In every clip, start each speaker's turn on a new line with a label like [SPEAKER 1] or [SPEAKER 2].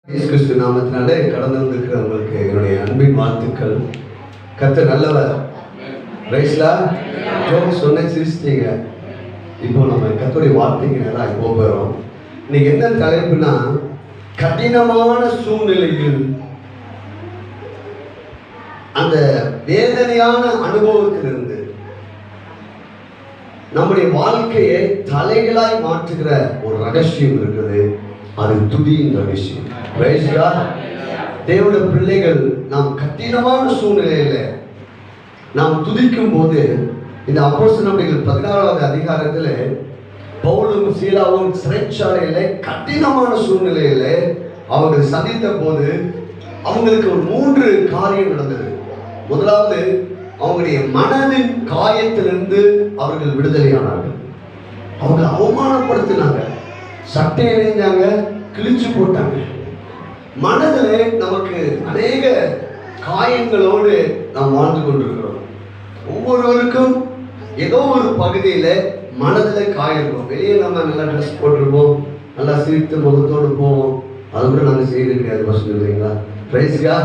[SPEAKER 1] இயேசு கிறிஸ்து நாமத்தினாலே கடந்து வந்திருக்கிறவங்களுக்கு என்னுடைய அன்பின் வாழ்த்துக்கள். கர்த்தர் நல்லவர். ரைஸ்லா சொன்ன சிரிச்சிட்டீங்க. இப்போ நம்ம கர்த்தருடைய வார்த்தைக்கு நேராக போகிறோம். இன்னைக்கு என்ன தலைப்புனா, கடினமான சூழ்நிலையில் அந்த வேதனையான அனுபவத்திலிருந்து நம்முடைய வாழ்க்கையை தலைகளாய் மாற்றுகிற ஒரு ரகசியம் இருக்குது. அது துதியின் ரகசியம். தேவனுடைய பிள்ளைகள், நாம் கடினமான சூழ்நிலையில நாம் துதிக்கும் போது, இந்த அப்போஸ்தலர்கள் 16வது அதிகாரத்தில் பவுலும் சீலாவும் சிறைச்சாலையில கடினமான சூழ்நிலையில அவர்கள் சந்தித்த போது அவங்களுக்கு ஒரு 3 காரியம் நடந்தது. முதலாவது, அவங்களுடைய மனதின் காயத்திலிருந்து அவர்கள் விடுதலையானார்கள். அவங்க அவமானப்படுத்தினாங்க, சட்டை அணிஞ்சாங்க, கிழிச்சு போட்டாங்க. மனதில் நமக்கு அநேக காயங்களோடு நாம் வாழ்ந்து கொண்டிருக்கிறோம். ஒவ்வொருவருக்கும் ஏதோ ஒரு பகுதியில் மனதில் காயம் இருக்கும். வெளியே நம்ம நல்லா ட்ரெஸ் போட்டிருப்போம், நல்லா சிரித்து முகத்தோடு போவோம். அது கூட நாங்கள் செய்யறது கிடையாது. பசங்க இல்லைங்களா? பிரைஸ்கா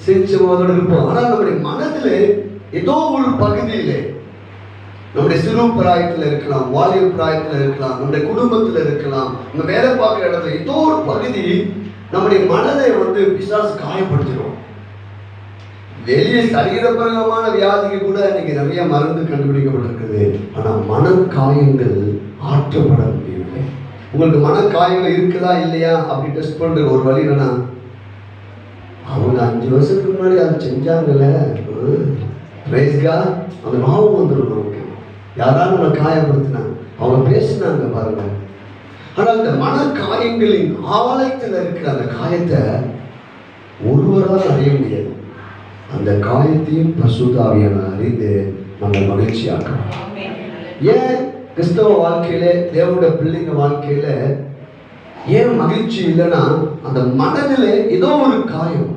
[SPEAKER 1] சிரிச்ச முகத்தோடு இருப்போம். ஆனால் நம்முடைய மனதில் ஏதோ ஒரு பகுதியில், நம்முடைய சிறு பிராயத்தில் இருக்கலாம், வாலிப பிராயத்தில் இருக்கலாம், நம்முடைய குடும்பத்தில் இருக்கலாம், நம்ம வேலை பார்க்குற இடத்துல ஏதோ ஒரு பகுதி நம்முடைய மனதை பிசாசு காயப்படுத்திடும். வெளியே சரீரபரமான வியாதிக்கு கூட இன்னைக்கு நிறைய மருந்து கண்டுபிடிக்கப்பட்டிருக்குது. ஆனால் மனக்காயங்கள் ஆற்றப்பட முடியவில்லை. உங்களுக்கு மனக்காயங்கள் இருக்குதா இல்லையா அப்படி டெஸ்ட் பண்ற ஒரு வழி என்னன்னா, அவங்க 5 வருஷத்துக்கு முன்னாடி அதை செஞ்சாங்கல்ல, அந்த ஞாபகம் வந்துடும் நமக்கு. யாராவது நம்ம காயப்படுத்தினாங்க, அவங்க பேசினாங்க பாருங்க. ஆனால் அந்த மனக்காயங்களின் ஆலயத்தில் இருக்கிற அந்த காயத்தை ஒருவரால் அறிய முடியாது. அந்த காயத்தையும் பரிசுத்த ஆவியானவர் அறிந்து நம்ம மகிழ்ச்சியாக்கணும். ஏன் கிறிஸ்தவ வாழ்க்கையில, தேவனுடைய பிள்ளைங்க வாழ்க்கையில ஏன் மகிழ்ச்சி இல்லைன்னா, அந்த மனதில் ஏதோ ஒரு காயம்,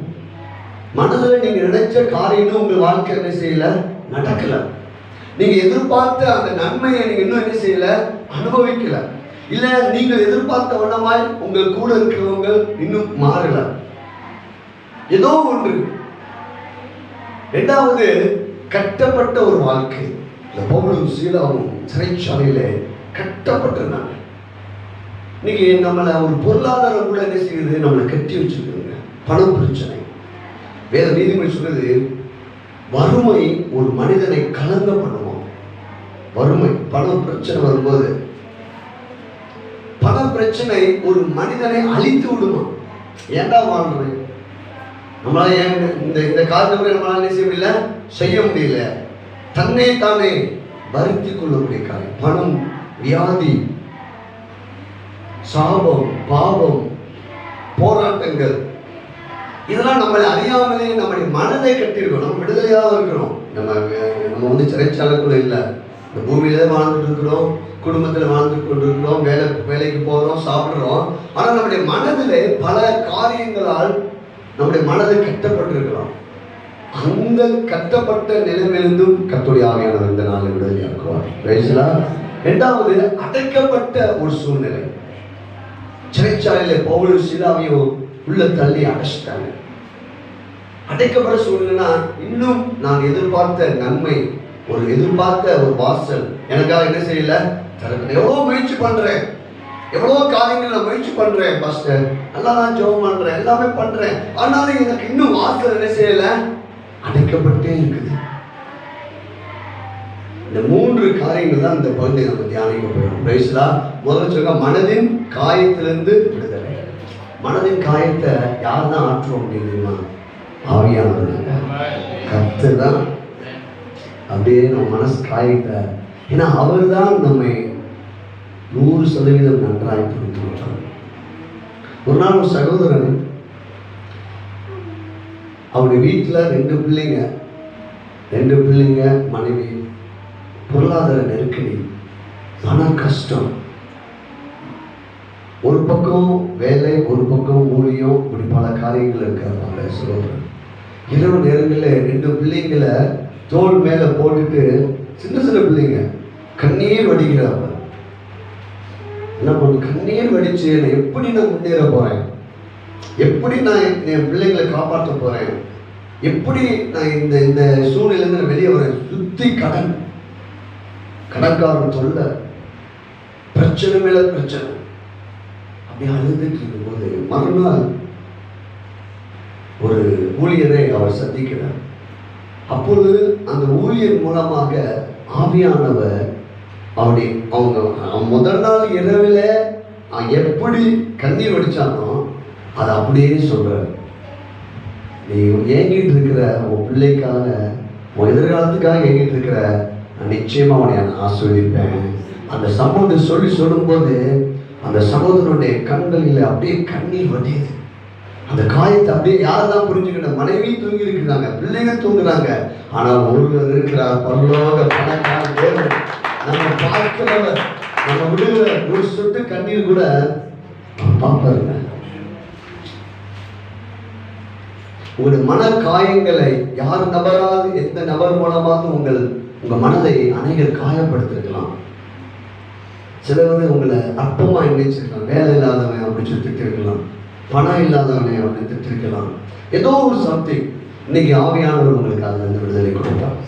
[SPEAKER 1] மனதில் நீங்க நினைச்ச காரியம் உங்க வாழ்க்கை என்ன செய்யல, நடக்கல. நீங்க எதிர்பார்த்த அந்த நன்மையை நீங்க இன்னும் என்ன செய்யல, அனுபவிக்கல. இல்ல நீங்கள் எதிர்பார்த்த வண்ணமாய் உங்கள் கூட இருக்கிறவங்க இன்னும் மாறல. ஏதோ ஒன்று. 2வது, கட்டப்பட்ட ஒரு வாழ்க்கை. பவுலும் சீலாவும் சிறைச்சாலையில கட்டப்பட்டிருந்தாங்க. இன்னைக்கு நம்மளை ஒரு பொருளாதாரம் கூட என்ன செய்யுது, நம்மளை கட்டி வச்சிருக்குங்க. பணம் பிரச்சனை. வேத நீதிமொழி சொல்றது, வறுமை ஒரு மனிதனை கலங்க பண்ணுவோம். வறுமை, பணம் பிரச்சனை வரும்போது, பண பிரச்சனை ஒரு மனிதனை அழித்து விடுமா. ஏண்டா வாழ்றேன், நம்மளால ஏன் இந்த காலத்தை கூட நம்மளால செய்ய முடியல. தன்னை தானே வருத்தி கொள்ளக்கூடிய காரியம், பணம், வியாதி, சாபம், பாவம், போராட்டங்கள், இதெல்லாம் நம்மளை அறியாமலே நம்முடைய மனதை கட்டியிருக்கோம். நம்ம விடுதலையாக இருக்கிறோம். நம்ம சிறைச்சாலைக்குள்ள இல்லை, இந்த பூமியில வாழ்ந்துட்டு இருக்கிறோம், குடும்பத்தில் வாழ்ந்து கொண்டிருக்கிறோம், வேலைக்கு போகிறோம், சாப்பிட்றோம். ஆனால் நம்முடைய மனதில் பல காரியங்களால் நம்முடைய மனதை கட்டப்பட்டிருக்கிறோம். அந்த கட்டப்பட்ட நிலைமையிலிருந்தும் கர்த்தருடைய ஆவியானவர் இந்த நாளை விடுதலையாக்குவார். 2வது, அடைக்கப்பட்ட ஒரு சூழ்நிலை. சிறைச்சாலையில பவுலும் சீலாவையும் உள்ள தள்ளி அடைச்சிட்டாங்க. அடைக்கப்பட்ட சூழ்நிலைனா, இன்னும் நான் எதிர்பார்த்த நன்மை, ஒரு எதிர்பார்த்த ஒரு வாசல் எனக்காக என்ன செய்யல, எவ்வளோ முயற்சி பண்றேன், எவ்வளோ காரியங்கள் நான் முயற்சி பண்றேன் பாஸ்டர், நல்லா நான் ஜெபம் பண்றேன், எல்லாமே பண்றேன், ஆனாலும் எனக்கு இன்னும் வாசல் என்ன செய்யல, அடைக்கப்பட்டே இருக்குது. இந்த 3 காரியங்கள் தான் இந்த பகுதியை நம்ம தியானிக்க போகிறோம். முதல்ல சொல்ல, மனதின் காயத்திலிருந்து விடுதலை. மனதின் காயத்தை யார் தான் ஆற்றுவோம் தெரியுமா? ஆவியானவர். கர்த்தர் தான் அப்படியே நம்ம மனசு காயத்தை, ஏன்னா அவர் தான் நம்மை 100% நன்றாய் புரிந்துள்ளார். ஒரு நாள் ஒரு சகோதரன், அவருடைய வீட்டில் 2 பிள்ளைங்க, மனைவி, பொருளாதார நெருக்கடி, பண கஷ்டம், ஒரு பக்கம் வேலை, ஒரு பக்கம் ஊழியம், இப்படி பல காரியங்கள் இருக்கிறாங்க. சகோதரன் இரவு நேரங்களில் 2 பிள்ளைங்களை தோல் மேலே போட்டுட்டு, சின்ன பிள்ளைங்க கண்ணீர் வடிக்கிறாங்க. என்ன பண்ண, கண்ணீர் வடிச்சு நான் எப்படி நான் முன்னேற போறேன், எப்படி நான் என் பிள்ளைங்களை காப்பாற்ற போறேன், எப்படி நான் இந்த இந்த சூழ்நிலையிலிருந்து வெளியே வரேன். சுத்தி கடன்காரன் தொல்லை, பிரச்சனை மேல பிரச்சனை. அப்படி அழுதுட்டு இருக்கும்போது மறுநாள் ஒரு ஊழியரை அவர் சந்திக்கிறார். அப்பொழுது அந்த ஊழியர் மூலமாக ஆவியானவர் அவங்க முதல் நாள் இரவில் எப்படி கண்ணீர் வடிச்சானோ அதை அப்படியே சொல்றாரு. நீ ஏங்கிட்டு இருக்கிற உன் பிள்ளைக்காக, உன் எதிர்காலத்துக்காக ஏங்கிட்டு இருக்கிற, நான் நிச்சயமா உன்னை ஆசீர்வதிப்பேன். அந்த சம்பவத்தை சொல்லும்போது அந்த சகோதரனுடைய கண்களில் அப்படியே கண்ணீர் வடியுது. அந்த காயத்தை அப்படியே யாரெல்லாம் புரிஞ்சுக்கிட்ட, மனைவி தூங்கி இருக்கிறாங்க, பிள்ளைங்க தூங்குறாங்க, ஆனால் ஒருவர் இருக்கிறார், பரலோக பணக்கார தேவன், நம்ம பார்க்கிறவர், நம்ம விடுகிற ஒரு சொட்டு கண்ணீர் கூட பார்ப்பாருங்க. உங்களுடைய மன காயங்களை யார் நபராது, எந்த நபர் மூலமாக உங்க மனதை அநேகர் காயப்படுத்திருக்கலாம். சிலர் உங்களை அற்பமா நினைச்சிருக்கலாம், வேலை இல்லாதவன் அப்படி சொல்லி திட்டிருக்கலாம், பணம் இல்லாதவனை அப்படி திட்டிருக்கலாம், ஏதோ ஒரு சம்திங். இன்னைக்கு ஆவியானவர் உங்களுக்கு அதுல இருந்து விடுதலை கொடுப்பார்.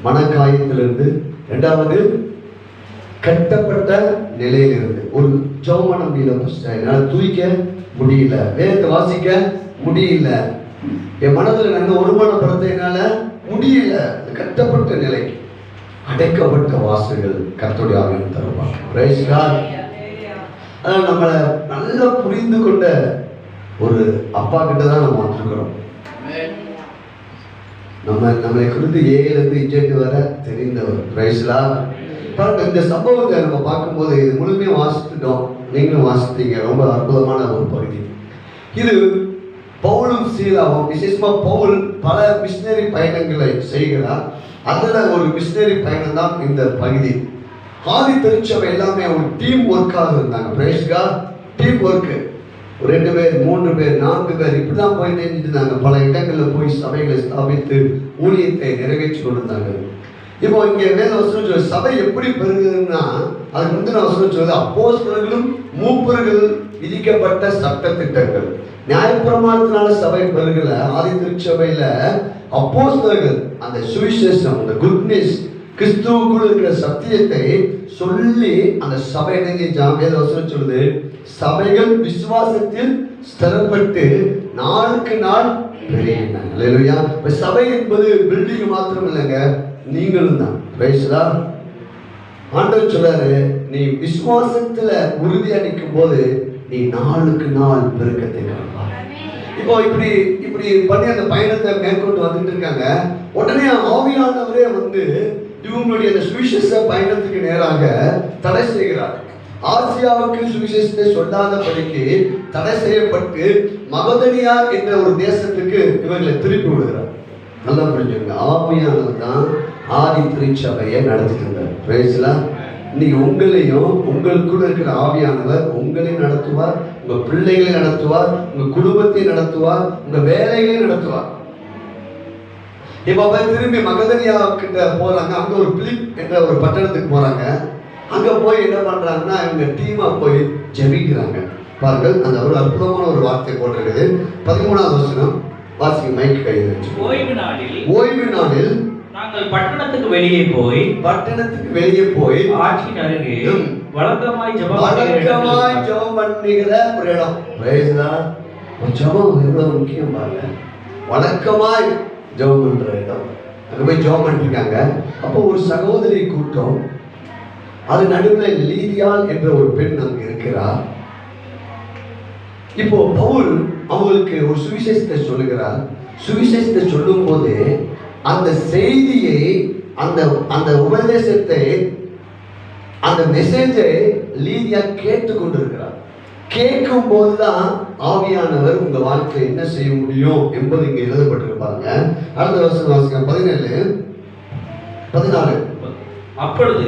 [SPEAKER 1] மனக்காயத்திலிருந்து. இரண்டாவது, கட்டப்பட்ட நிலையிலிருந்து. ஒரு ஜெபம் முடியல, என்னால் தூய்க்க முடியல, வேதத்தை வாசிக்க முடியல, என் மனதில் நான் ஒருமானப்படுத்த என்னால முடியல. கட்டப்பட்ட நிலை, அடைக்கப்பட்ட வாசல்கள் கர்த்தருடைய ஆவியானவர் தருவார். Praise God. அதான் நம்மளை நல்லா புரிந்து கொண்ட ஒரு அப்பா கிட்ட தான் நம்ம வந்திருக்கிறோம். நம்மளை குறித்து ஏலேருந்து இஜெட் வர தெரிந்தவர். பிரைஸ்லா. பாருங்க, இந்த சம்பவத்தை நம்ம பார்க்கும்போது இது முழுமையாக வாசித்துட்டோம், நீங்களும் வாசித்தீங்க. ரொம்ப அற்புதமான ஒரு பகுதி இது. பவுலும் சீலாவும், விசேஷமா பவுல் பல மிஷினரி பயணங்களை செய்கிறார். அதுல ஒரு மிஷினரி பயணம் தான் இந்த பகுதி. ஆதி திருச்சபை எல்லாமே ஒரு டீம் ஒர்க்காக இருந்தாங்க. Price God. Team work. 2 பேர், 3 பேர், 4 பேர் இப்படிதான் போய் நினைஞ்சிருந்தாங்க. பல இடங்களில் போய் சபைகளை ஸ்தாபித்து ஊழியத்தை நிறைவேற்றி கொண்டிருந்தாங்க. இப்போ இங்க வேத வசனம் சொல்ல சபை எப்படி பெருகுதுன்னா, அதுக்கு முந்தின வசனம் சொல்லுது, அப்போஸ்தலர்களும் மூப்பர்கள் விதிக்கப்பட்ட சட்ட திட்டங்கள். நியாயப்பிரமாணத்தினால சபை பெருகல. ஆதி திருச்சபையில அப்போஸ்தலர்கள் அந்த சுவிசேஷம், அந்த குட்னஸ், கிறிஸ்துவுக்குள் இருக்கிற சத்தியத்தை சொல்லி அந்த சபை வேத வசனம் சொல்லுது, சபைகள் விசுவாசத்தில் ஸ்திரப்பட்டு நாளுக்கு நாள் பெருகினாங்க. சபை என்பது பில்டிங் மாத்திரம் இல்லைங்க, நீங்களும் தான். ஆண்டவர் சொல்றாரு, நீ விசுவாசத்துல உறுதியா நிற்கும் போது நீ நாளுக்கு நாள் பெருக்கத்தை காண்பார். இப்போ இப்படி பண்ணி அந்த பயணத்தை மேற்கொண்டு வந்துட்டு இருக்காங்க. உடனே ஆவியானவரே இவங்களுடைய அந்த சுவிசேஷ பயணத்துக்கு நேராக தடை செய்கிறார். ஆசியாவுக்கு சுவிசேஷத்தை சொல்லாதபடிக்கு தடை செய்யப்பட்டு மகதனியா என்ற ஒரு தேசத்துக்கு இவர்களை திருப்பி விடுகிறார். நல்லா புரிஞ்சுங்க, ஆவியானவர் தான் ஆதி திருச்சபையை நடத்திட்டு இருந்தார். பிரைஸ்லா. இன்னைக்கு உங்களையும் உங்களுக்குள்ள இருக்கிற ஆவியானவர் உங்களையும் நடத்துவார், உங்க பிள்ளைகளை நடத்துவார், உங்க குடும்பத்தை நடத்துவார், உங்க வேலைகளை நடத்துவார். இப்ப திரும்பி மகதனியா கிட்ட போறாங்க. அங்க ஒரு பிலிப் என்ற ஒரு பட்டணத்துக்கு போறாங்க. அங்க போய் என்ன பண்றாங்கன்னா, இவங்க டீமா போய் ஜெபிக்கிறாங்க. பாருங்கள், அந்த ஒரு அற்புதமான ஒரு வார்த்தை போட்டிருக்குது. 13வது வசனம் வாசிங்க, மைக் கையில் வச்சு. ஓய்வு நாளில்
[SPEAKER 2] நாங்கள் பட்டணத்துக்கு வெளியே போய் ஆற்றின் அருகே வழக்கமாய் ஜெபம்
[SPEAKER 1] பண்ணுகிற ஒரு இடம். ஜெபம் எவ்வளவு முக்கியம் பாருங்க. வழக்கமாய் ஜெபம் பண்ற இடம், அங்க போய் ஜெபம் பண்ணிருக்காங்க. அப்போ ஒரு சகோதரி கூட்டம், அது நடுவில் லீதியாள் என்ற ஒரு பெண் அங்க இருக்கிறார். இப்போ பவுல் அவங்களுக்கு ஒரு சுவிசேஷத்தை சொல்லுகிறார். சுவிசேஷத்தை சொல்லும் போது அந்த செய்தியை, அந்த உபதேசத்தை, அந்த மெசேஜை லீதியா கேட்டுக்கொண்டிருக்கிறார். கேட்கும் போதுதான் ஆவியானவர் உங்க வாழ்க்கை என்ன செய்ய முடியும் என்பது இங்க எழுதப்பட்டிருப்பாங்க. அடுத்த வருஷம் வாசிக்க 14.
[SPEAKER 2] அப்பொழுது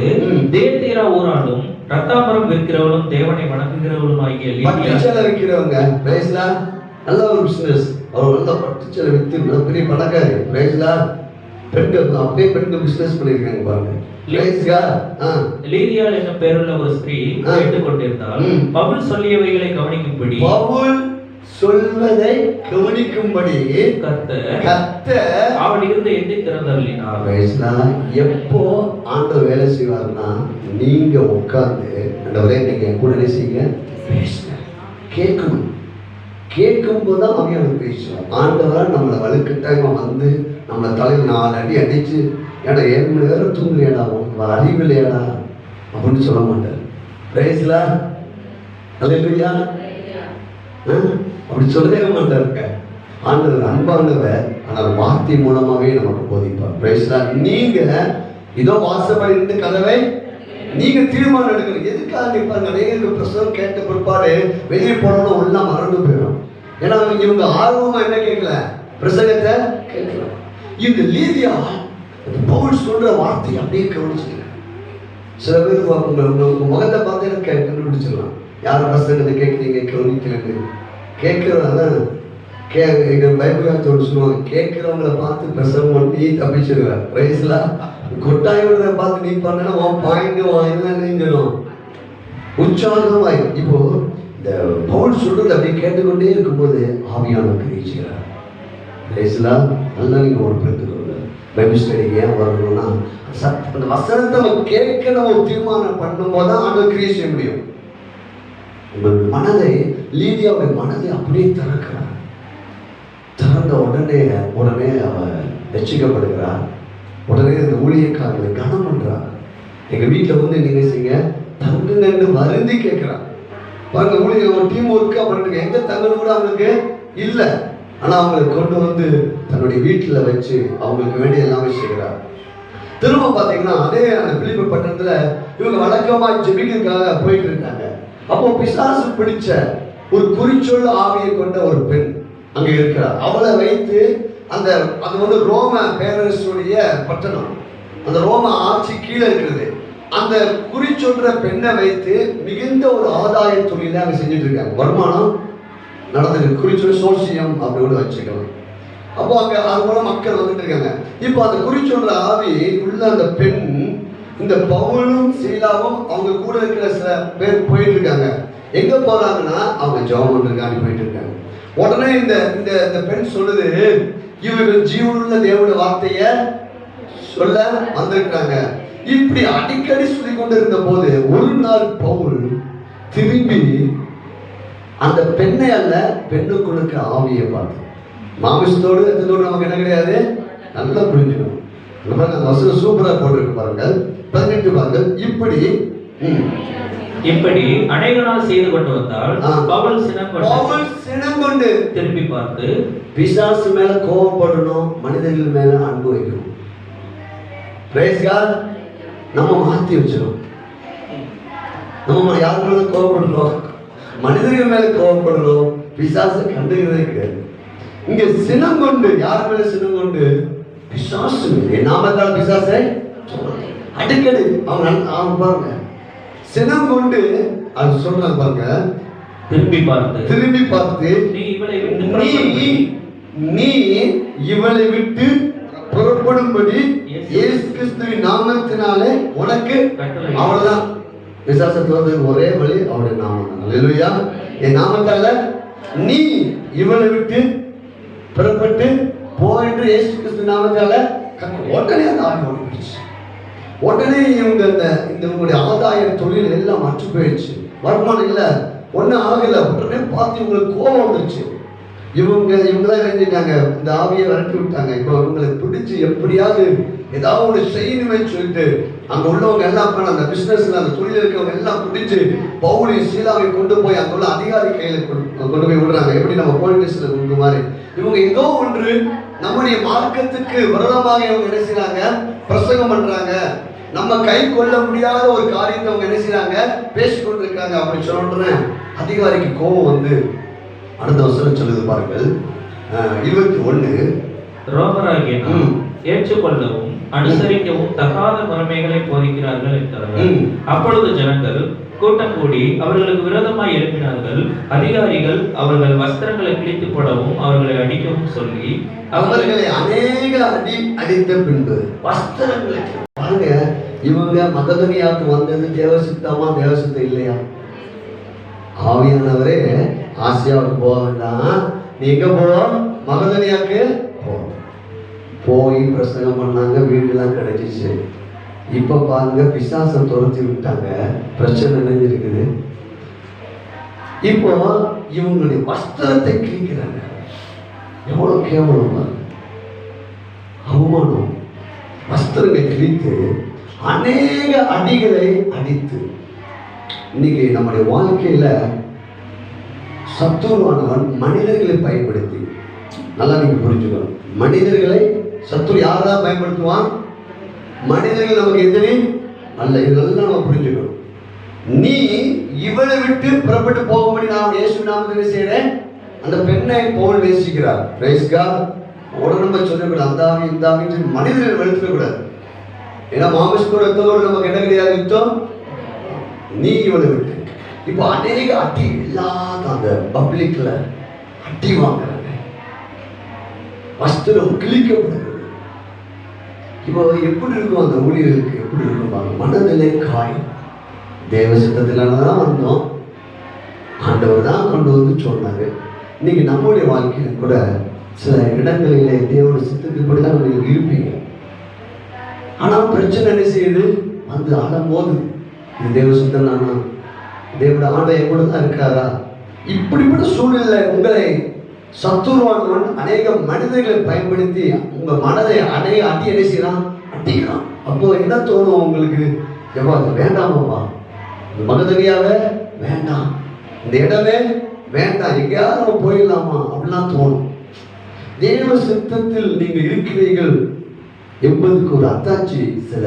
[SPEAKER 2] தேவதேரா ஊராலும் ரத்தாமரம் விற்கிறவளும் தேவனை வணங்குகிறவளும் ஆகிய
[SPEAKER 1] பட்டுச்சேலை விற்கிறவங்க, நல்ல ஒரு பிசினஸ், அவர் நல்ல பட்டுச்சேலை விற்று பெரிய பணக்காரி. பெண்கள் அப்படியே பெண்கள் பிசினஸ் பண்ணிருக்காங்க பாருங்க.
[SPEAKER 2] லீதியாள் என்னும் பெயருள்ள ஒரு ஸ்திரீ கேட்டுக் கொண்டிருந்தால் பவுல் சொல்லியவைகளை கவனிக்கும்படி,
[SPEAKER 1] பவுல் சொல்வதை கவனிக்கும்படி கர்த்தர்
[SPEAKER 2] அவள் இருந்த எண்ணி திறந்தருளினார்.
[SPEAKER 1] எப்போ ஆண்டவர் வேலை செய்வார்னா, நீங்க உட்கார்ந்து ஆண்டவரே நீங்க என் கூட செய்யுங்க, பேசுங்க, கேட்கணும். கேட்கும் போதுதான் அவன் பேசுவான். ஆண்டவரா நம்மளை வலுக்கிட்டாங்க வந்து நம்மளை தலையில் 4 அடி அடிச்சு, ஏடா 7 மணி நேரம் தூங்குறியாடா, உனக்கு அறிவு இல்லையாடா அப்படின்னு சொல்ல மாட்டார். பேசலா அல்லேலூயா, அப்படி சொல்லவே மாட்டாருக்க. ஆண்டவர் அன்பானவர், ஆனால் வார்த்தை மூலமாவே நமக்கு போதிப்பார். பேசலா. நீங்க இதோ வாசப்படி இருந்து கதவை நீங்க தீர்மானம் எடுக்கணும். எதுக்காக நிற்பாங்க? அநேக பிரசவம் கேட்ட பிற்பாடு வெளியே போனோம்னா உள்ள மறந்து போயிடும். ஏன்னா இவங்க ஆர்வமா என்ன கேட்கல, பிரசங்கத்தை கேட்கலாம். இந்த லீதியா பவுல் சொல்ற வார்த்தை அப்படியே கவனிச்சுக்க. சில பேர் உங்க முகத்தை பார்த்து எனக்கு கண்டுபிடிச்சிடலாம், யார் பிரசங்கத்தை கேட்குறீங்க கவனிக்கிறது. கேட்கறதான் எங்க பைபிள் சொல்லுவாங்க, கேட்கிறவங்களை பார்த்து பிரசவம் பண்ணி தப்பிச்சிருவார். ரைஸ்லா கொட்டாயோட பார்த்து நீ பண்ணா உன் பாயிண்ட் என்னன்னு உற்சாகமாய். இப்போ இந்த பவுல் சொல்றது அப்படி கேட்டுக்கொண்டே இருக்கும்போது ஆவியானவர் கிரிக்கிறார். ரைஸ்லா நல்லா நீங்க ஒரு பெற்றுக்கொள்ள பைபிள் ஸ்டடிக்கு ஏன் வரணும்னா, அந்த வசனத்தை நம்ம கேட்க நம்ம தீர்மானம் பண்ணும்போது தான் ஆண்டவர் கிரியை செய்ய முடியும். உங்களுடைய மனதை, லீதியாவுடைய மனதை அப்படியே திறக்கிறார். திறந்த உடனே அவ ரட்சிக்கப்படுகிறார். உடனே இந்த ஊழியக்காரர்களை கனம் பண்றார். எங்க வீட்டில் வந்து நீங்க செய்யுங்க தங்குங்கன்னு வருந்தி கேட்கிறார். பாருங்க, ஊழியர் ஒரு டீம் ஒர்க் அவங்களுக்கு எங்க தங்கணும் கூட அவங்களுக்கு இல்லை. ஆனா அவங்களை கொண்டு வந்து தன்னுடைய வீட்டில் வச்சு அவங்களுக்கு வேண்டிய எல்லாமே செய்கிறார். திரும்ப பார்த்தீங்கன்னா அதே அந்த பிலிப்பி பட்டணத்துல இவங்க வழக்கமா ஜெபிக்கிறதுக்காக போயிட்டு இருக்காங்க. அப்போ பிசாசு பிடிச்ச ஒரு குறிச்சொல் ஆவியை கொண்ட ஒரு பெண் அங்க இருக்கிறார். அவளை வைத்து அது வந்து ரோம பேரரசுடைய பட்டணம், அந்த ரோம ஆட்சி கீழே இருக்கிறது. அந்த குறிச்சொல்ற பெண்ணை வைத்து மிகுந்த ஒரு ஆதாய தொழிலை அங்க செஞ்சுட்டு இருக்காங்க. வருமானம் நடந்துருக்கு. குறிச்சொல் சோசியம் அப்படின்னு வச்சுக்கலாம். அப்போ அங்க அது மூலம் மக்கள் வந்துட்டு இருக்காங்க. இப்போ அந்த குறிச்சொல்ற ஆவி உள்ள அந்த பெண், இந்த பவுலும் சீலாவும் அவங்க கூட இருக்கிற சில பேர் போயிட்டு இருக்காங்க. எங்க போறாங்கன்னா அவங்க ஜெபம் பண்றதுக்காண்டி போயிட்டு இருக்காங்க. உடனே இந்த இந்த பெண் சொல்லுது, இவர்கள் ஜீவனுள்ள தேவனுடைய வார்த்தைய சொல்ல வந்திருக்காங்க. இப்படி அடிக்கடி சொல்லி கொண்டு இருந்த போது ஒரு நாள் பவுல் திரும்பி அந்த பெண்ணை அல்ல, பெண்ணுக்குள்ளுக்கு ஆவியை பார்த்து, மாமிசத்தோடு இதோடு நமக்கு என்ன கிடையாது, நல்லா புரிஞ்சுக்கணும். அந்த வசனம் சூப்பரா போட்டிருக்கு பாருங்க, 18 பாருங்க.
[SPEAKER 2] இப்படி அநேக நாள் செய்து கொண்டு வந்தால் பவுல் சினம் கொண்டு திரும்பி பார்த்து,
[SPEAKER 1] பிசாசு மேல கோபப்படணும், மனிதர்கள் மேல அன்பு வைக்கணும். Praise God. நம்ம மாத்தி வச்சிடும். நம்ம யார் மேல கோபப்படணும், மனிதர்கள் மேல கோபப்படணும், பிசாசு கண்டுகிறதே கிடையாது. இங்க சினம் கொண்டு, யார் மேல சினம் கொண்டு, பிசாசு நாமத்தால் பிசாசை அடிக்கடி அவங்க பாருங்க சினம் கொண்டு அது சொல்றாங்க பாருங்க.
[SPEAKER 2] திரும்பி பார்த்து
[SPEAKER 1] நீ இவளை விட்டு புறப்படும்படி இயேசு கிறிஸ்துவின் நாமத்தினாலே உனக்கு அவ்வளவுதான். விசாசத்துவது ஒரே வழி அவருடைய நாமம். அல்லேலூயா. என் நாமத்தால நீ இவளை விட்டு புறப்பட்டு போ என்று இயேசு கிறிஸ்து நாமத்தால உடனே அந்த ஆவி ஓடிடுச்சு. உடனே இவங்க இந்த உங்களுடைய ஆதாய தொழில் எல்லாம் அற்று போயிடுச்சு. வருமானம் இல்லை, ஒன்றும் ஆகலை. உடனே பார்த்து இவங்களுக்கு கோபம் வந்துருச்சு. இவங்கதான் நினைஞ்சிட்டாங்க, இந்த ஆவியை விரட்டி விட்டாங்க. இப்போ இவங்களை பிடிச்சி எப்படியாவது ஏதாவது ஒன்று செய்யணுமே சொல்லிட்டு அங்க உள்ளவங்க எல்லாம் அந்த பிசினஸ்ல அந்த தொழில் இருக்கவங்க எல்லாம் பிடிச்சி பவுலையும் சீலாவை கொண்டு போய் அங்குள்ள அதிகாரி கையில கொண்டு போய் விடுறாங்க. எப்படி நம்ம போலீஸ் ஸ்டேஷன்ல கொண்டு மாதிரி இவங்க ஏதோ ஒன்று நம்முடைய மார்க்கத்துக்கு விரோதமாக இவங்க என்ன செய்யறாங்க, பிரசங்கம் பண்றாங்க. நம்ம கை கொள்ள முடியாத ஒரு காரியத்தை அவங்க என்ன செய்யறாங்க, பேசிக்கொண்டு இருக்காங்க. அப்படி சொன்ன அதிகாரிக்கு கோபம் வந்து அடுத்த வசனம் சொல்லுது பாருங்கள், 21.
[SPEAKER 2] ரோமராகிய நாம் ஏற்றுக்கொள்ளவும் அனுசரிக்கவும் தகாத முறைமைகளை போதிக்கிறார்கள் என்றார்கள். அப்பொழுது ஜனங்கள் கூட்டம் கூடி அவர்களுக்கு விரோதமாய் எழுப்பினார்கள். அதிகாரிகள் அவர்கள் வஸ்திரங்களை கிழித்து போடவும் அவர்களை அடிக்கவும் சொல்லி
[SPEAKER 1] அவர்களை அநேக அடித்த பின்பு வஸ்திரங்களை பாருங்க. இவங்க மகதனியாவுக்கு வந்தது தேவசித்தமா தேவசித்தம் இல்லையா? ஆவியானவரே ஆசியாவுக்கு போக வேண்டாம், நீ எங்க போவோம், மகதனியாக்கு போ. போய் பிரசங்கம் பண்ணாங்க, வீடுலாம் கிடைச்சிச்சு. இப்ப பாருங்க, பிசாசம் துரத்தி விட்டாங்க, பிரச்சனை நினைஞ்சிருக்குது. இப்போ இவங்களுடைய வஸ்திரத்தை கிழிக்கிறாங்க. எவ்வளவு கேவலமா, அவமானம். வஸ்திரங்களை கிழித்து அநேக அடிகளை அடித்து. இன்னைக்கு நம்முடைய வாழ்க்கையில சத்துருவானவன் மனிதர்களை பயன்படுத்தி, நல்லா நீங்க புரிஞ்சுக்கணும், மனிதர்களை சத்துரு யாரெல்லாம் பயன்படுத்துவான்? மனிதர்கள் நமக்கு எதிரி அல்ல. இதெல்லாம் நம்ம புரிஞ்சுக்கணும். நீ இவளை விட்டு புறப்பட்டு போகும்படி நான் இயேசு நாமத்தில் செய்கிறேன். அந்த பெண்ணை போல் நேசிக்கிறார். Praise God. உடனே சொல்லக்கூடாது அந்த இந்த மனிதர்கள் வெளுத்துக்கூடாது. ஏன்னா மாமிஸ்கோட ரத்தத்தோடு நமக்கு என்ன கிடையாது யுத்தம். நீ இவளை விட்டு. இப்போ அநேக அடி இல்லாத அந்த பப்ளிக்ல அடி வாங்குறாங்க, வஸ்திரம் கிழிக்கப்படுகிறது. இப்போ எப்படி இருக்கும் அந்த ஊழியர்களுக்கு? எப்படி இருக்கும்? மனதிலே காயம். தேவ சித்தத்தினால தான் வந்தோம், ஆண்டவர் தான் கொண்டு வந்து சொன்னாரு. இன்னைக்கு நம்முடைய வாழ்க்கையில கூட சில இடங்களிலே தேவனுடைய சித்தத்தின்படி தான் நீங்கள் இருப்பீங்க. ஆனால் பிரச்சனை என்ன செய்யுது? வந்து ஆடும்போது இது தேவ சித்தம் தானா? தேவோட ஆண்டவர் கூட தான் இருக்காரா? இப்படிப்பட்ட சூழ்நிலை உங்களை சத்துருவானவன் அநேக மனிதர்களை பயன்படுத்தி உங்க மனதை அநேக அடி என்ன செய்யறான்? அடிக்கிறான். அப்போ என்ன தோணும் உங்களுக்கு? எவ்வளோ அது வேண்டாமாப்பா, மகதனியாவே வேண்டாம், இந்த இடமே வேண்டாம், எங்கேயாவது நம்ம போயிடலாமா அப்படிலாம் தோணும். தேவ சித்தத்தில் நீங்க இருக்கிறீர்கள் என்பதுக்கு ஒரு அத்தாட்சி. சில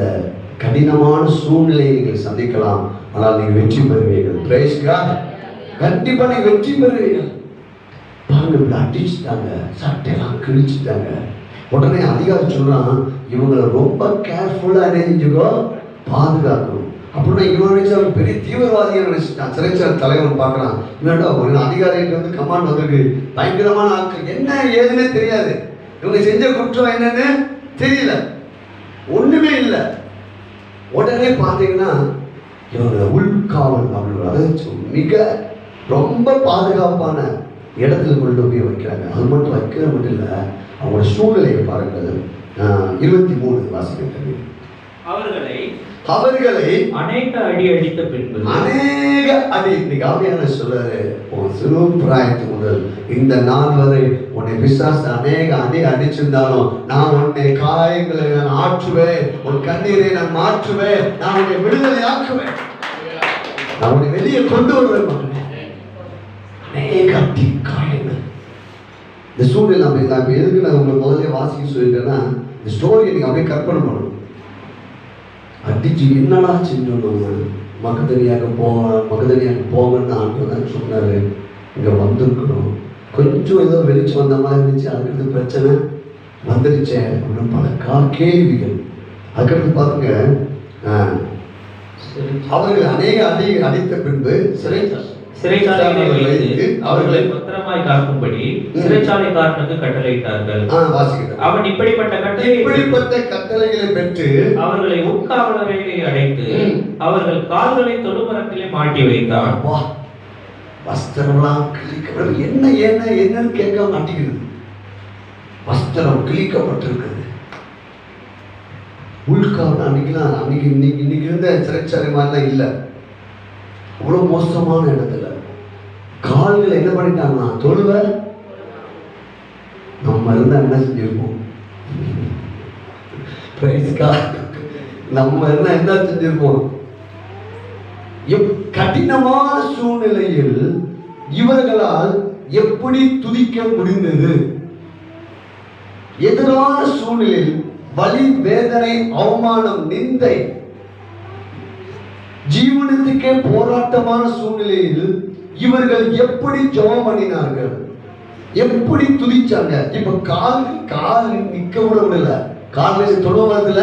[SPEAKER 1] கடினமான சூழ்நிலையை நீங்கள் சந்திக்கலாம், ஆனால் நீங்கள் வெற்றி பெறுவீர்கள். Praise God. கண்டிப்பா நீங்க வெற்றி பெறுவீர்கள். பாருங்க, இப்படி அடிச்சுட்டாங்க, சட்டையெல்லாம் கிழிச்சுட்டாங்க. உடனே அதிகாரி சொல்றான், இவங்களை ரொம்ப கேர்ஃபுல்லா நினைச்சுக்கோ, பாதுகாக்கணும். அப்படின்னா இவன் நினைச்சு அவன் பெரிய தீவிரவாதியாக நினைச்சிட்டான். சிறைச்சாலை தலைவன் பார்க்கறான், என்னடா ஒரு அதிகாரிகிட்ட வந்து கமாண்ட் வந்திருக்கு, பயங்கரமான ஆட்கள், என்ன ஏதுன்னே தெரியாது, இவங்க செஞ்ச குற்றம் என்னன்னு தெரியல, ஒண்ணுமே இல்லை. உடனே பார்த்தீங்கன்னா இவங்க உள்காவல் அப்படின்னு மிக ரொம்ப பாதுகாப்பான இடத்துல கொண்டு போய் வைக்கிறாங்க. அது மட்டும் வைக்கிற மட்டும் இல்லை, அவங்களோட சூழ்நிலையை பாருங்கள். 23 வாசிக்கிறது. அவர்களை
[SPEAKER 2] அநேக அடி அடித்த பின்பு,
[SPEAKER 1] அநேக அடி. இன்னைக்கு ஆவியான சொல்றாரு, உன் சிறு பிராயத்து முதல் இந்த நாள் வரை உன்னை பிசாசு அநேக அடி அடிச்சிருந்தாலும் நான் உன்னை காயங்களை நான் ஆற்றுவேன், உன் கண்ணீரை நான் மாற்றுவேன், நான் உன்னை விடுதலை ஆக்குவேன், நான் உன்னை வெளியே கொண்டு வருவேன். அநேக அடி காயங்கள். இந்த சூழ்நிலை நம்ம எதுக்கு நான் உங்களை முதல்ல வாசிக்க சொல்லிட்டேன்னா, இந்த ஸ்டோரி நீங்க அப்படியே கற்பனை பண்ணணும். அடிச்சு என்னடா செஞ்சோம், நம்ம மகதனியாக போங்கன்னு ஆண்டு தான் சொன்னாரு. இங்க வந்திருக்கணும், கொஞ்சம் ஏதோ வெளிச்சு வந்த மாதிரி இருந்துச்சு, அதுக்கடுத்து பிரச்சனை வந்துருச்சே அப்படின்னு பல கேள்விகள். அதுக்கடுத்து பாருங்க, அவர்கள் அநேக அடி அடித்த பின்பு
[SPEAKER 2] சிறைச்சாலைகளை வைத்து அவர்களை பத்திரமாய் காக்கும்படி சிறைச்சாலைக்காரனுக்கு கட்டளையிட்டார்கள். அவன் இப்படிப்பட்ட
[SPEAKER 1] கட்டளைகளை பெற்று அவர்களை
[SPEAKER 2] உட்காவலரையிலே அடைத்து அவர்கள் கால்களை தொழுமரத்திலே மாட்டி வைத்தான்.
[SPEAKER 1] வஸ்திரம்லாம் கிழிக்கப்பட்டு என்ன என்ன என்னன்னு கேட்க மாட்டேங்குது. வஸ்திரம் கிழிக்கப்பட்டிருக்கிறது. உள்காவல் அன்னைக்கு இன்னைக்கு இருந்த சிறைச்சாலை மாதிரிலாம் இல்லை, அவ்வளோ மோசமான இடத்துல கால்களை என்ன பண்ணிட்டாங்கன்னா தொழுவ. நம்ம இருந்தா என்ன செஞ்சிருப்போம்? நம்ம இருந்தா என்ன செஞ்சிருப்போம்? கடினமான சூழ்நிலையில் இவர்களால் எப்படி துதிக்க முடிந்தது? எதிரான சூழ்நிலையில் வலி, வேதனை, அவமானம், நிந்தை, ஜீவனத்துக்கே போராட்டமான சூழ்நிலையில் இவர்கள் எப்படி ஜெபம் பண்ணினார்கள், எப்படி துதிச்சாங்க? இப்ப கால் நிக்க விடல, கால் தொழுவதில்ல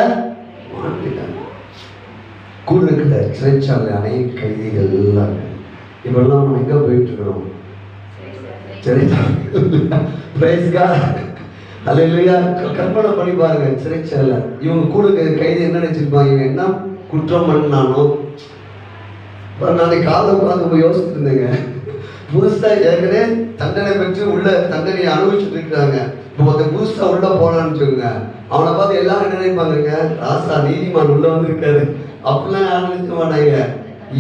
[SPEAKER 1] மாட்டிட்டாங்க. கூட இருக்கிற சிறைச்சாலை அநேக கைதிகள் எல்லாம் இப்பெல்லாம் நம்ம எங்க போயிட்டு இருக்கிறோம்? கற்பனை பண்ணி பாருங்க, சிறைச்சாலை இவங்க கூட கைதி என்ன நினைச்சிருப்பாங்க, இவங்க என்ன குற்றம் பண்ணானோ. நாளைக்கு காலை உட்காந்து யோசிச்சுட்டு இருந்தேங்க, புதுசா ஏற்கனவே தண்டனை பெற்று உள்ள தண்டனையை அனுபவிச்சுட்டு இருக்கிறாங்க. இப்போ ஒருத்தர் புதுசா உள்ள போனான்னு வச்சுக்கோங்க, அவனை பார்த்து எல்லாரும் நினைப்பாங்க, ராசா நீதிமான் உள்ள வந்திருக்காரு அப்படிலாம் யாரும் நினைக்க மாட்டாங்க.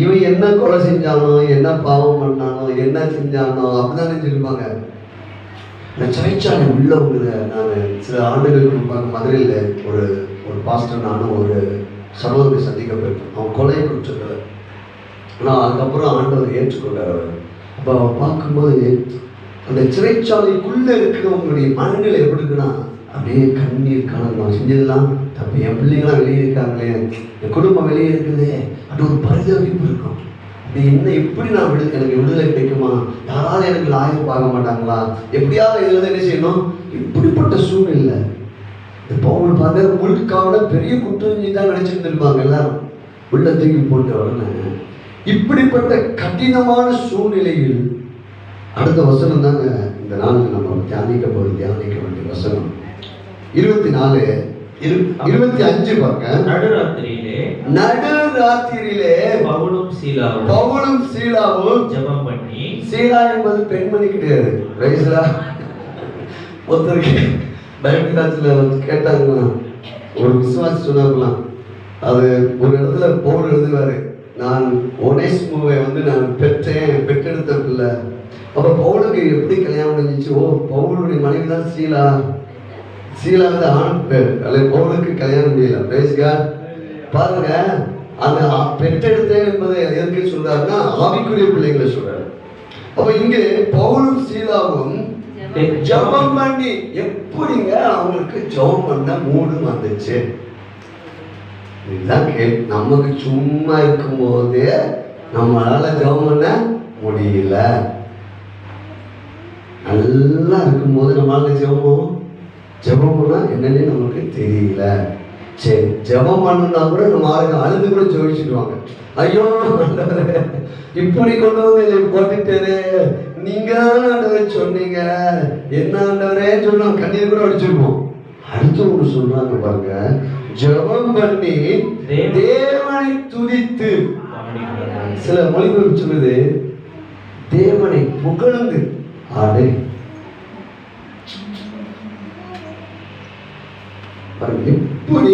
[SPEAKER 1] இவன் என்ன கொலை செஞ்சானோ, என்ன பாவம் பண்ணானோ, என்ன செஞ்சானோ அப்படிதான் நினைச்சிருப்பாங்க. நான் சிறைச்சாலை உள்ளவங்க, நான் சில ஆண்டுகளுக்கு முன்பாக மதுரையில் ஒரு பாஸ்டர் நானும் ஒரு சகோதரி சந்திக்க போயிருக்கேன். அவன் கொலை குற்றங்களை ஆனால் அதுக்கப்புறம் ஆண்டவர் ஏற்றுக்கொண்டார் அவர். அப்போ அவன் பார்க்கும்போது அந்த சிறைச்சாலைக்குள்ளே இருக்கிறவங்களுடைய மனநிலை எப்படி இருக்குன்னா, அப்படியே கண்ணீர் காணல் நான் செஞ்சதெல்லாம் தப்பு, என் பிள்ளைங்களாம் வெளியே இருக்காங்களே, என் குடும்பம் வெளியே இருக்குதே, அப்படி ஒரு பரிதவிப்பு இருக்கும். அப்படி என்ன எப்படி நான் எனக்கு விடுதலை கிடைக்குமா, யாராவது எனக்கு லாயம் பார்க்க மாட்டாங்களா, எப்படியாவது இதில் என்ன செய்யணும், இப்படிப்பட்ட சூழ்நிலை. இந்த பவுல் பார்த்து முழுக்காவோட பெரிய குற்றம் தான் நினைச்சிருந்துருப்பாங்க எல்லாரும், உள்ள தூக்கி போட்டு உடனே இப்படிப்பட்ட கடினமான சூழ்நிலையில் அடுத்த வசனம் தாங்க இந்த நாளில் நம்ம தியானிக்க வேண்டிய வசனம் 24-25 பாருங்க. நடுராத்திரியிலே பவுலும் சீலாவும்
[SPEAKER 2] ஜெபம் பண்ணி,
[SPEAKER 1] சீலா என்பது பெண்மணி கிடையாது. ஒருத்தருக்கு பைபிள் கிளாஸ்ல கேட்டாங்கன்னா ஒரு விசுவாசி சொன்னாங்களாம், அது ஒரு இடத்துல பவுல் எழுதுவாரு, நான் ஒனேசிமுவை நான் பெற்றெடுத்த பிள்ளை. அப்ப பவுலுக்கு எப்படி கல்யாணம் பண்ணிச்சு? ஓ, பவுலுடைய மனைவி தான் சீலா வந்து ஆண் பேர், அல்ல பவுலுக்கு கல்யாணம் முடியல. Praise God. பாருங்க, அந்த பெற்றெடுத்தேன் என்பதை எதற்கு சொல்றாருன்னா ஆவிக்குரிய பிள்ளைங்களை சொல்றாரு. அப்ப இங்கே பவுலும் சீலாவும் ஜெபம் பண்ணி, எப்படிங்க அவங்களுக்கு ஜெபம் பண்ண மூடு வந்துச்சு? இதுதான் நமக்கு சும்மா இருக்கும் போது நம்மளால ஜெபம் பண்ண முடியல. நல்லா இருக்கும்போது நம்மளால ஜெபம் பண்ணா என்னன்னு நமக்கு தெரியல. சரி, ஜெபம் பண்ணா கூட நம்ம ஆளுங்க அழுது கூட ஜெபிச்சுடுவாங்க. ஐயோ இப்படி கொண்டு வந்து போட்டுட்டே, நீங்க ஆண்டவரே சொன்னீங்க, என்ன ஆண்டவரே சொன்னோம், கண்ணீர் கூட அடிச்சிருப்போம். அடுத்து ஒன்று சொல்றாங்க பாருங்க, ஜெபம் பண்ணி தேவனை துதித்து, சில மொழிபெயர்ப்பு சொல்லுது தேவனை புகழ்ந்து. ஆடு எப்படி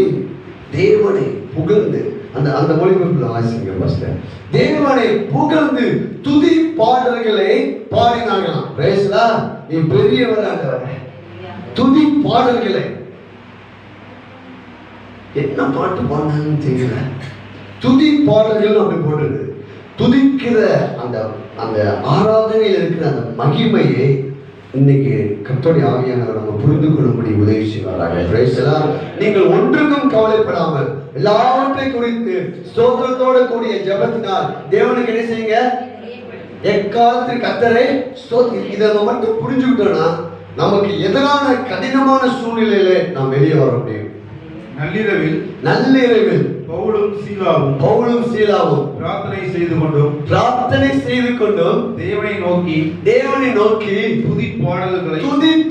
[SPEAKER 1] தேவனை புகழ்ந்து, அந்த மொழிபெயர்ப்புல வாசிங்க ஃபர்ஸ்ட். தேவனை புகழ்ந்து துதி பாடல்களை பாடினாங்களாம். பிரேஸ்லா, நீ பெரியவர் ஆண்டவரே. துதி பாடல்களை என்ன பாட்டு பாடினாங்கன்னு தெரியல, துதி பாடல்கள் அப்படி போடுறது. துதிக்கிற அந்த அந்த ஆராதனையில் இருக்கிற அந்த மகிமையை இன்னைக்கு கர்த்தருடைய ஆவியானவர் நம்ம புரிந்து கொள்ளும்படி உதவி செய்வாராக. பிரைஸ் எல்லாம். நீங்கள் ஒன்றுக்கும் கவலைப்படாமல் எல்லாவற்றை குறித்து ஸ்தோத்திரத்தோட கூடிய ஜெபத்தினால் தேவனுக்கு என்ன செய்யுங்க, எக்காலத்தில் கர்த்தரை ஸ்தோத்திரி. இதை மட்டும் புரிஞ்சுக்கிட்டோம்னா நமக்கு எதிரான கடினமான சூழ்நிலையில நாம் வெளியே வர முடியும். நள்ளிரவில் பவுலும் சீலாவும் பிரார்த்தனை செய்து கொண்டும் தேவனை நோக்கி துதி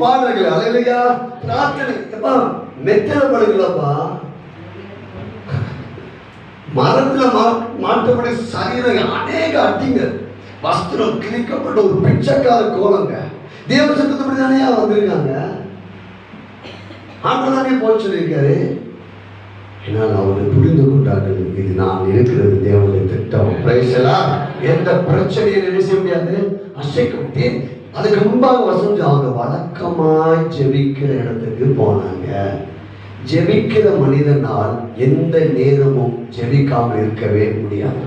[SPEAKER 1] பாடல்கள் அல்லேலூயா பிரார்த்தனை. மெத்தல படுங்களப்பா, மரத்துல மாட்டப்படி சரீரம் அநேக அட்டிங்க, வஸ்திரம் கிழிக்கப்பட்ட ஒரு பிச்சைக்கார கோலங்க, தேவ சத்தப்படி தானே வந்திருக்காங்க. ஆண்டவரே போய் சொல்லியிருக்காரு. என்னால் அவர்கள் புரிந்து கொண்டார்கள், இது நான் இருக்கிறது தேவனுடைய திட்டம். எந்த பிரச்சனையும் என்ன செய்ய முடியாது, அசைக்க முடியாது. அதுக்கு முன்பாக வசனம், அவங்க வழக்கமாய் ஜெபிக்கிற இடத்துக்கு போனாங்க. ஜெபிக்கிற மனிதனால் எந்த நேரமும் ஜெபிக்காமல் இருக்கவே முடியாது.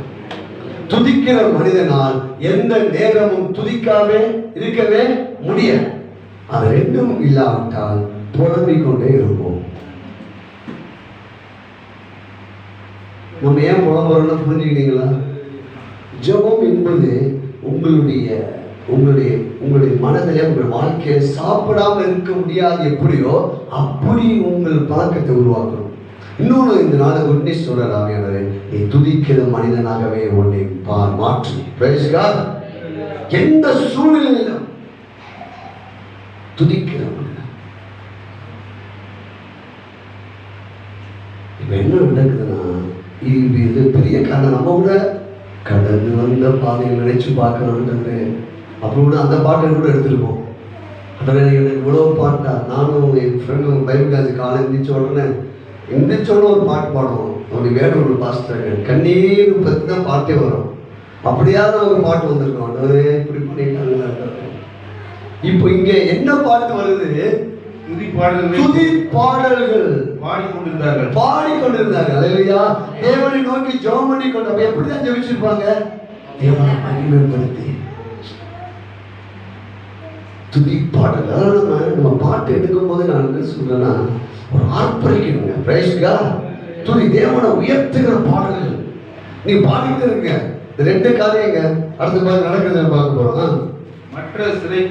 [SPEAKER 1] துதிக்கிற மனிதனால் எந்த நேரமும் துதிக்காவே இருக்கவே முடியாது. அது ரெண்டும் இல்லாவிட்டால் புலம்பிக் கொண்டே இருப்போம். நம்ம ஏன் புலம்புறோம்னு புரிஞ்சுக்கிட்டீங்களா? ஜெபம் என்பது உங்களுடைய மனதிலே, உங்கள் வாழ்க்கையில சாப்பிடாம இருக்க முடியாது எப்படியோ அப்படி உங்கள் பழக்கத்தை உருவாக்கணும். இன்னொன்று இந்த நாளை உடனே சொல்ற ஆவியானவரே, நீ துதிக்கிற மனிதனாகவே உன்னை மாற்று. Praise God. எந்த சூழ்நிலையிலும் துதிக்கிற மனிதன். இப்ப என்ன நடக்குதுன்னா, இது பெரிய காரணம். நம்ம கூட கடந்து வந்த பாதையை நினைச்சு பார்க்கணுன்றது அப்போ கூட அந்த பாட்டை கூட எடுத்துருப்போம். அப்புறம் எனக்கு இவ்வளோ பாட்டா, நானும் என் ஃப்ரெண்டும் பைபிள் காலேஜ் காலை எந்திரிச்சோட ஒரு பாட்டு பாடுவோம். அவனுக்கு வேணும் ஒரு பாஸ்டர் கண்ணீர் பற்றி தான் பாட்டே வரும். அப்படியாவது அவங்க பாட்டு வந்திருக்கோம். அவரே இப்படி பண்ணிட்டாங்களா. இப்போ இங்க என்ன பாட்டு வருது? துதி பாடல்கள் பாடிக்கொண்டிருந்தார்கள். அல்லேலூயா. தேவனை நோக்கி ஜெபம் பண்ணி கொண்டு. அப்ப எப்படிதான் ஜெபிச்சிருப்பாங்க? தேவனை மகிமைப்படுத்தி துதி பாடல். அதாவது நம்ம பாட்டு எடுக்கும் போது நான் என்ன சொல்றேன்னா, ஒரு ஆர்ப்பரிக்கணுங்க. Price God. துதி தேவனை உயர்த்துகிற பாடல்கள் நீ பாடிட்டு இருக்க. இந்த ரெண்டு காரியங்க அடுத்த மாதிரி நடக்கிறத பார்க்க போறோம். மற்ற சிறை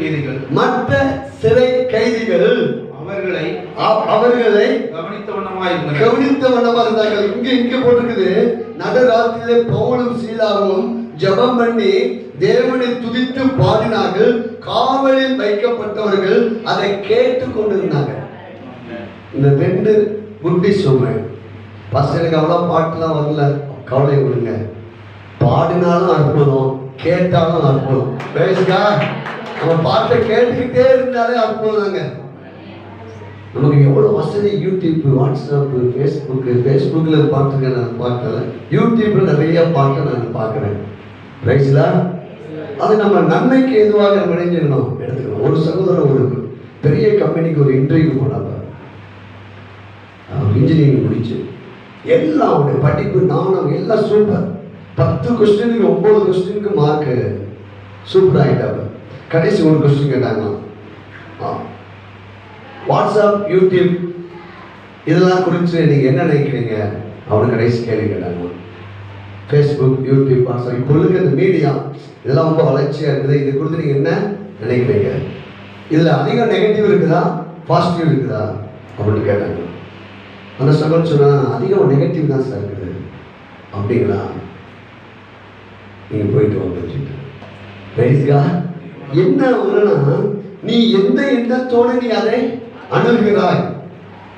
[SPEAKER 1] கைதிகள் அவர்களை கவனித்த வண்ணமா இருந்தார்கள். இங்க போட்டிருக்குது, நடுராத்திரியிலே பவுலும் சீலாவும் ஜெபம் பண்ணி தேவனை துதித்து பாடினார்கள். காவலில் வைக்கப்பட்டவர்கள் அதை கேட்டு கொண்டிருந்தாங்க. இந்த ரெண்டு குட்டி சொல்றேன். பசங்களுக்கு அவ்வளோ பாட்டுலாம் வரல, கவலை விடுங்க. பாடினாலும் அற்புதம், கேட்டாலும் அற்புதம். நம்ம பாட்டை கேட்டுக்கிட்டே இருந்தாலே அற்புதம்ங்க. நமக்கு எவ்வளோ வசதி. யூடியூப், வாட்ஸ்அப், ஃபேஸ்புக்கில் பார்த்துருக்கேன். நான் பார்க்கல, யூடியூப்பில் நிறைய பாட்டை நான் பார்க்குறேன். ரைட்ஸா, அது நம்ம நன்மைக்கு எதுவாக நம்ம நினைஞ்சிடணும் எடுத்துக்கணும். ஒரு சகோதரர் ஒரு பெரிய கம்பெனிக்கு ஒரு இன்டர்வியூ போனாங்க. இன்ஜினியரிங் முடிச்சு எல்லாம் அவருடைய படிப்பு நாணம் எல்லாம் சூப்பர். 10 கொஸ்டினுக்கு 9 கொஸ்டினுக்கு மார்க்கு சூப்பர் ஆகிட்டாங்க. கடைசி ஒரு கொஸ்டின் கேட்டாங்க, வாட்ஸ்அப், யூடியூப் இதெல்லாம் குறித்து நீங்கள் என்ன நினைக்கிறீங்க? அவனு கடைசி கேள்வி கேட்டாங்க. ஃபேஸ்புக், யூடியூப், வாட்ஸ்அப் இப்போ இருக்க இந்த மீடியா இதெல்லாம் ரொம்ப வளர்ச்சியாக இருக்குது. இது குறித்து நீங்கள் என்ன நினைக்கிறீங்க? இதில் அதிகம் நெகட்டிவ் இருக்குதா பாசிட்டிவ் இருக்குதா அப்படின்னு கேட்டாங்க. அந்த சகோதரர் சொன்னால் அதிகம் நெகட்டிவ் தான் சார் இருக்குது. அப்படிங்களா, நீங்கள் போயிட்டு வந்துட்டீங்க. என்ன ஒன்றுனா, நீ எந்த எண்ணத்தோடு நீ அதை அணுகிறாய்,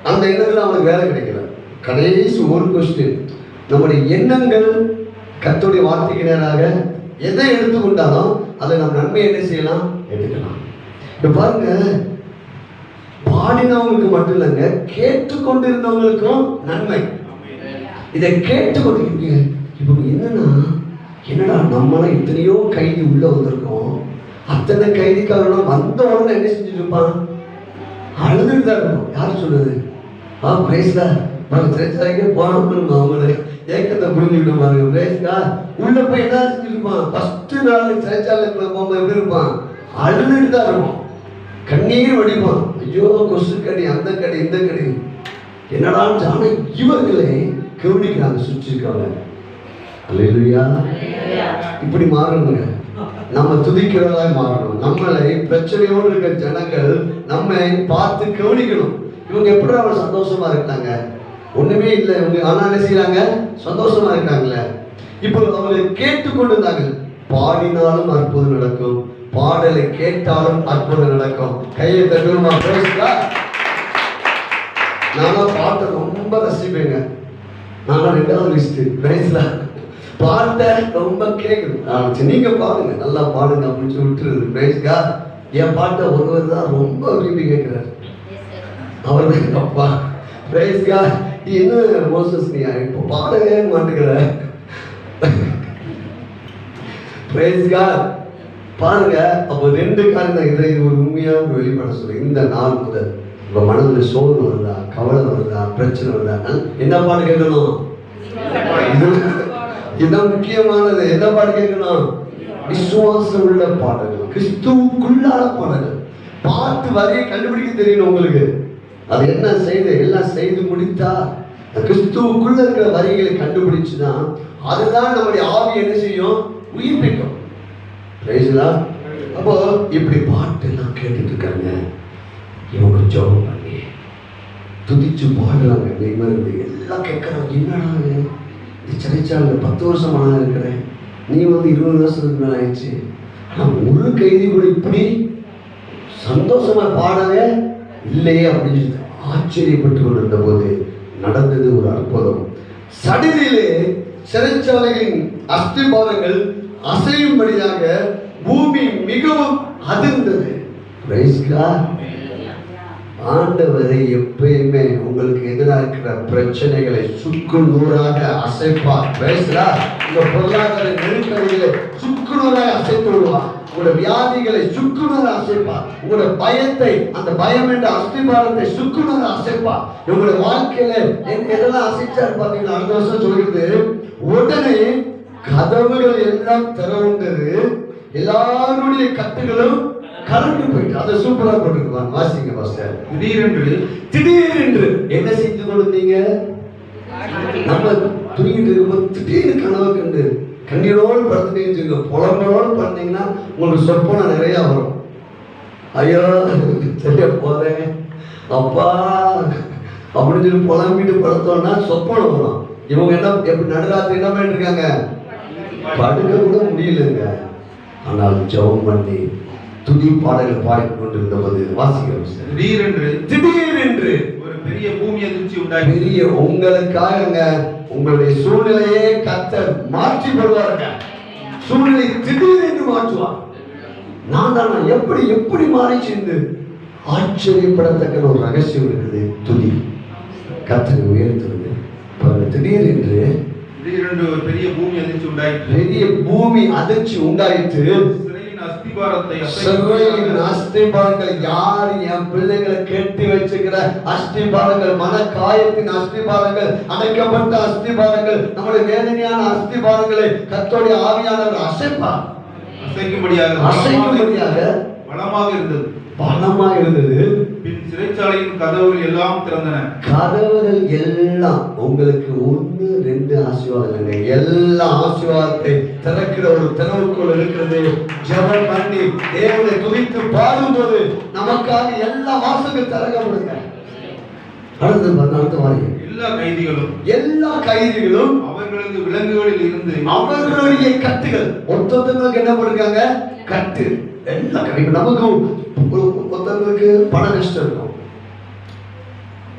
[SPEAKER 1] அந்த எண்ணத்தில் அவனுக்கு வேலை கிடைக்கல. கடைசி ஒரு கொஸ்டின், நம்முடைய எண்ணங்கள் கர்த்தருடைய வார்த்தைக்கு நேராக எதை எடுத்துக்கொண்டாலும் அதை நம்ம நன்மை என்ன செய்யலாம், எடுக்கலாம். இப்போ பாருங்க, பாடினவங்களுக்கு மட்டும் இல்லைங்க, கேட்டுக்கொண்டிருந்தவங்களுக்கும் நன்மை. இதை கேட்டுக்கொண்டு இப்போ என்னடா நம்மளாம் எத்தனையோ கைதி உள்ள வந்திருக்கோம். அத்தனை கைதிக்காரனும் வந்த உடனே என்ன செஞ்சுட்டு இருப்பான், அழுதுட்டு தான் இருக்கும். யார் சொல்லுது? பிரேஸ்லா திரைச்சாலைக்கே போனோம். அவங்கள ஏக்கத்தை புரிஞ்சுக்கிட்டு பாருங்க. பிரேஸ்கா உள்ள போய் என்ன செஞ்சுருப்பான்? ஃபர்ஸ்ட் நாள் திரைச்சாலைக்குள்ள போகும்போது எப்படி இருப்பான்? அழுதுட்டு தான் இருக்கும், கண்ணீர் வடிப்பான். ஐயோ கொசு கடி, அந்த கடி, இந்த கடி, என்னடான்னு ஜான இவர்களே கவனிக்கிறாங்க, சுற்றி இருக்காங்க. அல்லேலூயா. இப்படி மாறணுங்க. நம்ம துதிக்கிறதாய் மாறணும். நம்மளை பிரச்சனையோடு இருக்கிற ஜனங்கள் நம்மை பார்த்து கவனிக்கணும். இவங்க எப்படி அவங்க சந்தோஷமா இருக்காங்க? ஒண்ணுமே இல்லை இவங்க, ஆனா என்ன செய்யறாங்க? சந்தோஷமா இருக்காங்களே. இப்போ அவங்களை கேட்டுக்கொண்டு இருந்தாங்க. பாடினாலும் அற்புதம் நடக்கும், பாடலை கேட்டாலும் அற்புதம் நடக்கும். கையை தட்டுமா? நானும் பாட்டை ரொம்ப ரசிப்பேங்க. நானும் 2வது லிஸ்ட் பிரைஸ்ல பாட்டை ரொம்ப கேட்குது. நீங்க பாடுங்க, நல்லா பாடுங்க அப்படின்னு சொல்லி விட்டுருது. பிரைஸ்கா என் பாட்டை ஒருவர் தான் ரொம்ப விரும்பி கேட்கிறாரு. அவர் தான் அப்பா. பிரைஸ்கா என்ன மோசஸ் நீ இப்போ பாடவே மாட்டேங்கிற. பிரைஸ்கா பாருங்க. அப்போ 2 காரணம் தான். இதை ஒரு உண்மையாக வெளிப்பட சொல்லி, இந்த நாள் முதல் இப்போ மனதில் சோர்வு வருதா, கவலை வருதா, பிரச்சனை வருதா, என்ன பாட்டு கேட்கணும்? இதுதான் முக்கியமானது. என்ன பாட்டு கேட்கணும்? விசுவாசம் உள்ள பாடல்கள், கிறிஸ்துவுக்குள்ளான பாடல்கள். பாட்டு வரையை கண்டுபிடிக்க தெரியணும் உங்களுக்கு. அது என்ன செய்து எல்லாம் செய்து முடித்தா கிறிஸ்துவுக்குள்ள இருக்கிற வரிகளை கண்டுபிடிச்சுன்னா அதுதான் நம்முடைய ஆவி என்ன செய்யும்? உயிர்ப்பிக்கும். அப்போ இப்படி பாட்டு எல்லாம் கேட்டுட்டு இருக்காங்க. இவங்க ஜெபம் பண்ணி துதிச்சு பாடுறாங்க. எல்லாம் கேட்கறாங்க. என்னடா இந்த சிறைச்சாலை 10 வருஷமா இருக்கிறேன், நீ 20 வருஷத்துக்கு மேல ஆயிடுச்சு, ஆனா ஒரு கைதி கூட இப்படி சந்தோஷமா பாடவே இல்லையே அப்படின்னு ஆச்சரியப்பட்டு கொண்டிருந்த போது நடந்தது ஒரு அற்புதம். சடிதிலே சிறைச்சாலைகளின் அஸ்திபாரங்கள் அசையும்படியாக பூமி மிகவும் அதிர்ந்தது. Praise God. ஆண்டவரை எப்பயுமே உங்களுக்கு எதிராக இருக்கிற பிரச்சனைகளை சுக்கு நூறாக அசைப்பார். Praise God. உங்க பொருளாதார நெருக்கடிகளை சுக்கு நூறாக அசைத்து விடுவார். உங்களோட வியாதிகளை சுக்குநூற அசைப்பார். உங்களோட பயத்தை, அந்த பயம் என்ற அஸ்திபாரத்தை சுக்குநூற அசைப்பார். உங்களோட வாழ்க்கையில எதெல்லாம் அசைச்சாரு பாத்தீங்கன்னா, அடுத்த வருஷம் சொல்லிட்டு உடனே கதவுகள் எல்லாம் திறவுண்டது, எல்லாருடைய கட்டுகளும் கலந்து போயிட்டு. அதை சூப்பரா போட்டுருவாங்க. வாசிங்க பாஸ்டர். திடீரென்று என்ன செஞ்சு கொடுத்தீங்க? நம்ம தூங்கிட்டு இருக்கும்போது திடீர்னு கனவு கண்டு கண்ணீரோடு படுத்துட்டீங்க, புலம்பலோடு பண்ணீங்கன்னா உங்களுக்கு சொற்பனை நிறைய வரும். ஐயோ தெரிய போறேன் அப்பா அப்படின்னு சொல்லி புலம்பிட்டு படுத்தோம்னா சொப்பனை வரும். இவங்க என்ன எப்படி நடுராத்திரி என்ன பண்ணிட்டு இருக்காங்க? படுக்க கூட முடியலங்க. ஆனால் ஜெபம் பண்ணி துதி பாடல்கள் பாடிக்கொண்டிருந்த போது வாசிக்கிறோம். திடீரென்று
[SPEAKER 3] ஒரு பெரிய பூமி அதிர்ச்சி உண்டாகி,
[SPEAKER 1] பெரிய உங்களுக்காக உங்களுடைய சூழ்நிலையே கர்த்தர் மாற்றி போடுவாருங்க. சூழ்நிலை திடீரென்று மாற்றுவார். நான் தான் எப்படி எப்படி மாறிச்சு ஆச்சரியப்படத்தக்க ஒரு ரகசியம் இருக்குது. துதி கர்த்தரை உயர்த்துறது. திடீரென்று
[SPEAKER 3] ஒரு பெரிய பூமி அதிர்ச்சி உண்டாயிற்று.
[SPEAKER 1] பெரிய பூமி அதிர்ச்சி உண்டாயிற்று. அஸ்திபாரங்கள் யார் என் பிள்ளைகளை கெட்டி வச்சுக்கிற அஸ்திபாரங்கள், மன காயத்தின் அஸ்திபாரங்கள், அடைக்கப்பட்ட அஸ்திபாரங்கள், நம்முடைய வேதனையான அஸ்திபாரங்களை கர்த்தருடைய ஆவியானவர் அசைப்பார். அசைக்கும்படியாக பலமாக இருந்தது.
[SPEAKER 3] பின் சிறைச்சாலையின் கதவுகள் எல்லாம் திறந்தன.
[SPEAKER 1] கதவுகள் எல்லாம் உங்களுக்கு 1 2 ஆசீர்வாதங்கள், எல்லா ஆசீர்வாதத்தை திறக்கிற ஒரு திறவுக்குள் இருக்கிறது. ஜெபம் பண்ணி தேவனை துதித்து பாடும்போது நமக்காக எல்லா வாசல்கள் திறக்கப்படுங்க. அடுத்த வாரியம் எல்லா கைதிகளும்
[SPEAKER 3] அவர்களது விலங்குகளில் இருந்து
[SPEAKER 1] அவர்களுடைய கட்டுகள், ஒருத்தவங்களுக்கு என்ன பண்ணிருக்காங்க? கட்டு எல்லாம் கிடைக்கும். நமக்கு ஒருத்தவங்களுக்கு பண கஷ்டம் இருக்கும்,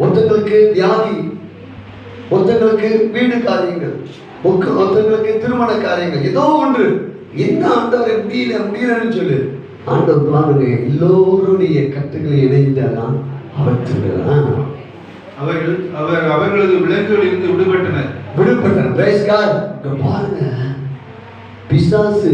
[SPEAKER 1] ஒருத்தங்களுக்கு வியாதி, ஒருத்தங்களுக்கு வீடு காரியங்கள், ஒருத்தங்களுக்கு திருமண காரியங்கள், ஏதோ ஒன்று. என்ன ஆண்டவரை முடியலன்னு சொல்லு. ஆண்டவர் பாருங்க, எல்லோருடைய கட்டுகளை இணைந்தாதான் அவர் திருடுறான்.
[SPEAKER 3] அவர்களது விலங்குகளில் இருந்து விடுபட்டனர்.
[SPEAKER 1] Praise God. பாருங்க, பிசாசு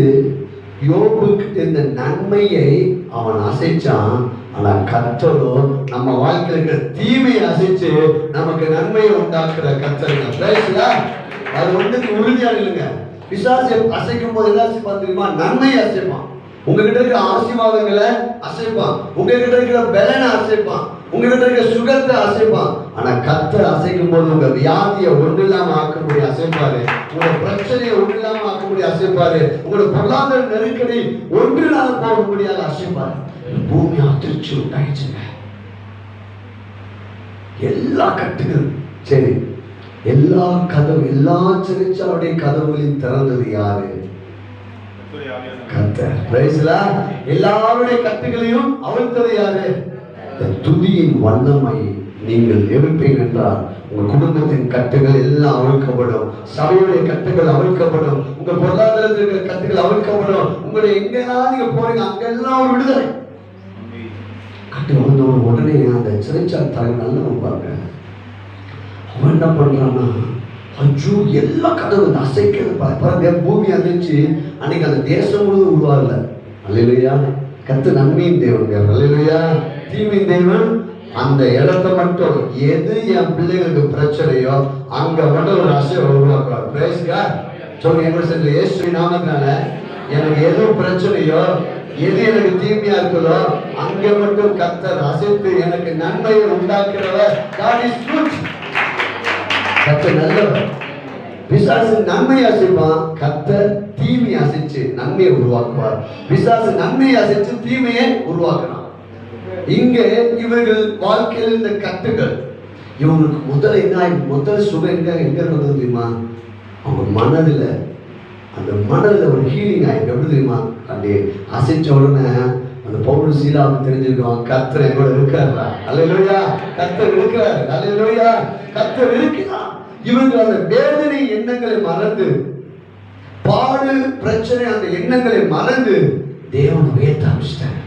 [SPEAKER 1] யோபுக்கு இந்த நன்மையை அவன் அசைச்சான். ஆனா கர்த்தரோ நம்ம வாழ்க்கையில இருக்கிற தீமையை அசைச்சு நமக்கு நன்மையை உண்டாக்குற கர்த்தருங்க. Praise God. அது ஒன்றுக்கு உறுதியா இல்லைங்க. பிசாசு அசைக்கும் போது என்ன அசைப்பான் தெரியுமா? நன்மையை அசைப்பான். உங்ககிட்ட இருக்கிற ஆசீர்வாதங்களை அசைப்பான், உங்ககிட்ட இருக்கிற பலனை அசைப்பான், உங்ககிட்ட இருக்கிற சுகத்தை அசைப்பான். ஆனா கர்த்தர் அசைக்கும் போது உங்க வியாதியை ஒன்றில்லாம ஆக்கக்கூடிய அசைப்பாரு, உங்களோட பிரச்சனையை ஒன்றில்லாம ஆக்கக்கூடிய அசைப்பாரு, உங்களோட பொருளாதார நெருக்கடி ஒன்றில்லாம போக முடியாத அசைப்பாரு. பூமி அதிர்ச்சி உண்டாயிடுச்சுங்க. எல்லா கட்டுகள் சரி, எல்லா கதவு, எல்லா சிறைச்சாலையுடைய கதவுகளையும் திறந்தது யாரு? கர்த்தர். Praise God. எல்லாருடைய கட்டுகளையும் அவிழ்த்தது யாரு? துதியின் வல்லமை நீங்கள் எழுப்பீங்க என்றால் உங்க குடும்பத்தின் கட்டுகள் எல்லாம் அவிழ்க்கப்படும், சபையுடைய கட்டுகள் அவிழ்க்கப்படும், உங்க பொருளாதாரத்தின் கட்டுகள் அவிழ்க்கப்படும். உங்களுடைய எங்கெல்லாம் நீங்க போறீங்க அங்கெல்லாம் ஒரு விடுதலை. கட்டு வந்தவன் உடனே அந்த சிறைச்சாலை தலைவர் நல்லா பாருங்க, அவன் என்ன பண்றான்னா, அஞ்சு எல்லா கதவு அசைக்கிறது பாருங்க. பூமி அதிர்ச்சி அன்னைக்கு அந்த தேசம் முழுவதும் உருவாகல. அல்லேலூயா. கர்த்தர் நன்மையின் தேவனுங்க. அல்லேலூயா. தீமையின் தேவன் அந்த இடத்தை மட்டும், எது என் பிள்ளைகளுக்கு பிரச்சனையோ அங்க மட்டும் ஒரு அசைவை உருவாக்குவார். Praise God. சொல்லுங்க, என்ன செஞ்சு இயேசுவின் நாமத்தினால எனக்கு எது பிரச்சனையோ, எது எனக்கு தீமையா இருக்குதோ அங்க மட்டும் கர்த்தர் அசைத்து எனக்கு நன்மையை உண்டாக்குறவர். God is good. கர்த்தர் நல்லவர். பிசாசு நன்மையை அசைப்பான், கர்த்தர் தீமையை அசைச்சு நன்மையை உருவாக்குவார். பிசாசு நன்மையை அசைச்சு தீமையை உருவாக்குறான். இங்க இவர்கள் வாழ்க்கையில் இந்த கட்டுகள், இவங்களுக்கு முதல் சுகம் எங்க இருந்தது தெரியுமா? அவங்க மனதில், அந்த மனதில் ஒரு ஹீலிங் ஆயிருக்கு. எப்படி தெரியுமா? அப்படியே அசைச்ச உடனே அந்த பவுல் சீலாவுக்கு தெரிஞ்சிருக்கோம், கர்த்தர் என்னோட இருக்கிறாரா? அல்லேலூயா. கர்த்தர் இருக்கிறார். அல்லேலூயா. கர்த்தர் இருக்கிறார். இவங்க அந்த வேதனை எண்ணங்களை மறந்து, பாடு பிரச்சனை அந்த எண்ணங்களை மறந்து தேவன் உயர்த்த ஆரம்பிச்சிட்டாங்க.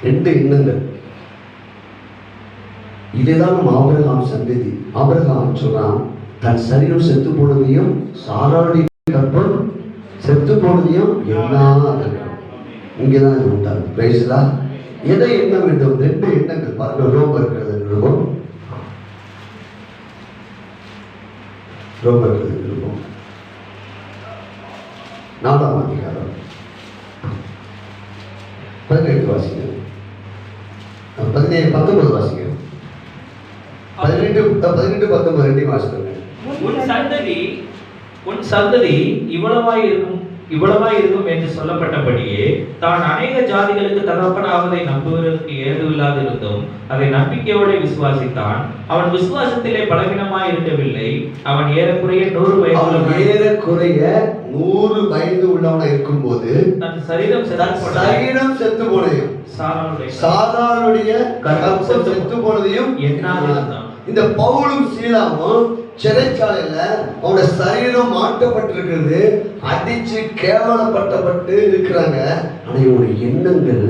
[SPEAKER 1] 2 எண்ணங்கள். இதுதான் நம்ம ஆபிரகாம் சந்ததி. ஆபிரகாம் சொல்றான், தன் சரீரம் செத்து போனதையும் சாராளுடைய கற்பம் செத்து போனதையும் எண்ணாத. இங்கேதான் இது உண்டாது. பிரைஸ்லா. எதை எண்ண வேண்டும்? 2 எண்ணங்கள் பாருங்க. ரோமர்கள் இருக்கும், ரோமர்கள் இருக்கும் 4ஆம் அதிகாரம் 18 வாசிங்க. 19 வாசிங்க. 18 19 ரெண்டையும் வாசிங்க.
[SPEAKER 2] உன் சந்ததி இவ்வளவாய் இருக்கும் என்று சொல்லப்பட்டபடியே தான் அநேக ஜாதிகளுக்கு தகப்பனாவதை நம்புவதற்கு ஏதுவில்லாதிருந்தும் அதை நம்பிக்கையோடு விசுவாசித்தான். அவன் விசுவாசத்திலே பலவீனமாய் இருக்கவில்லை. அவன் ஏறக்குறைய 100 வயது உள்ளவனா இருக்கும் போது தன் சரீரம் செத்து போனதையும் சாராளுடைய கற்பம் செத்து போனதையும் எண்ணாதிருந்தான். இந்த பவுலும் சீலாவும் சிறைச்சாலையில அவனோட சரீரம் மாட்டப்பட்டிருக்கிறது, அடிச்சு கேவலப்பட்டு இருக்கிறாங்க. ஆனா இவனுடைய எண்ணங்கள்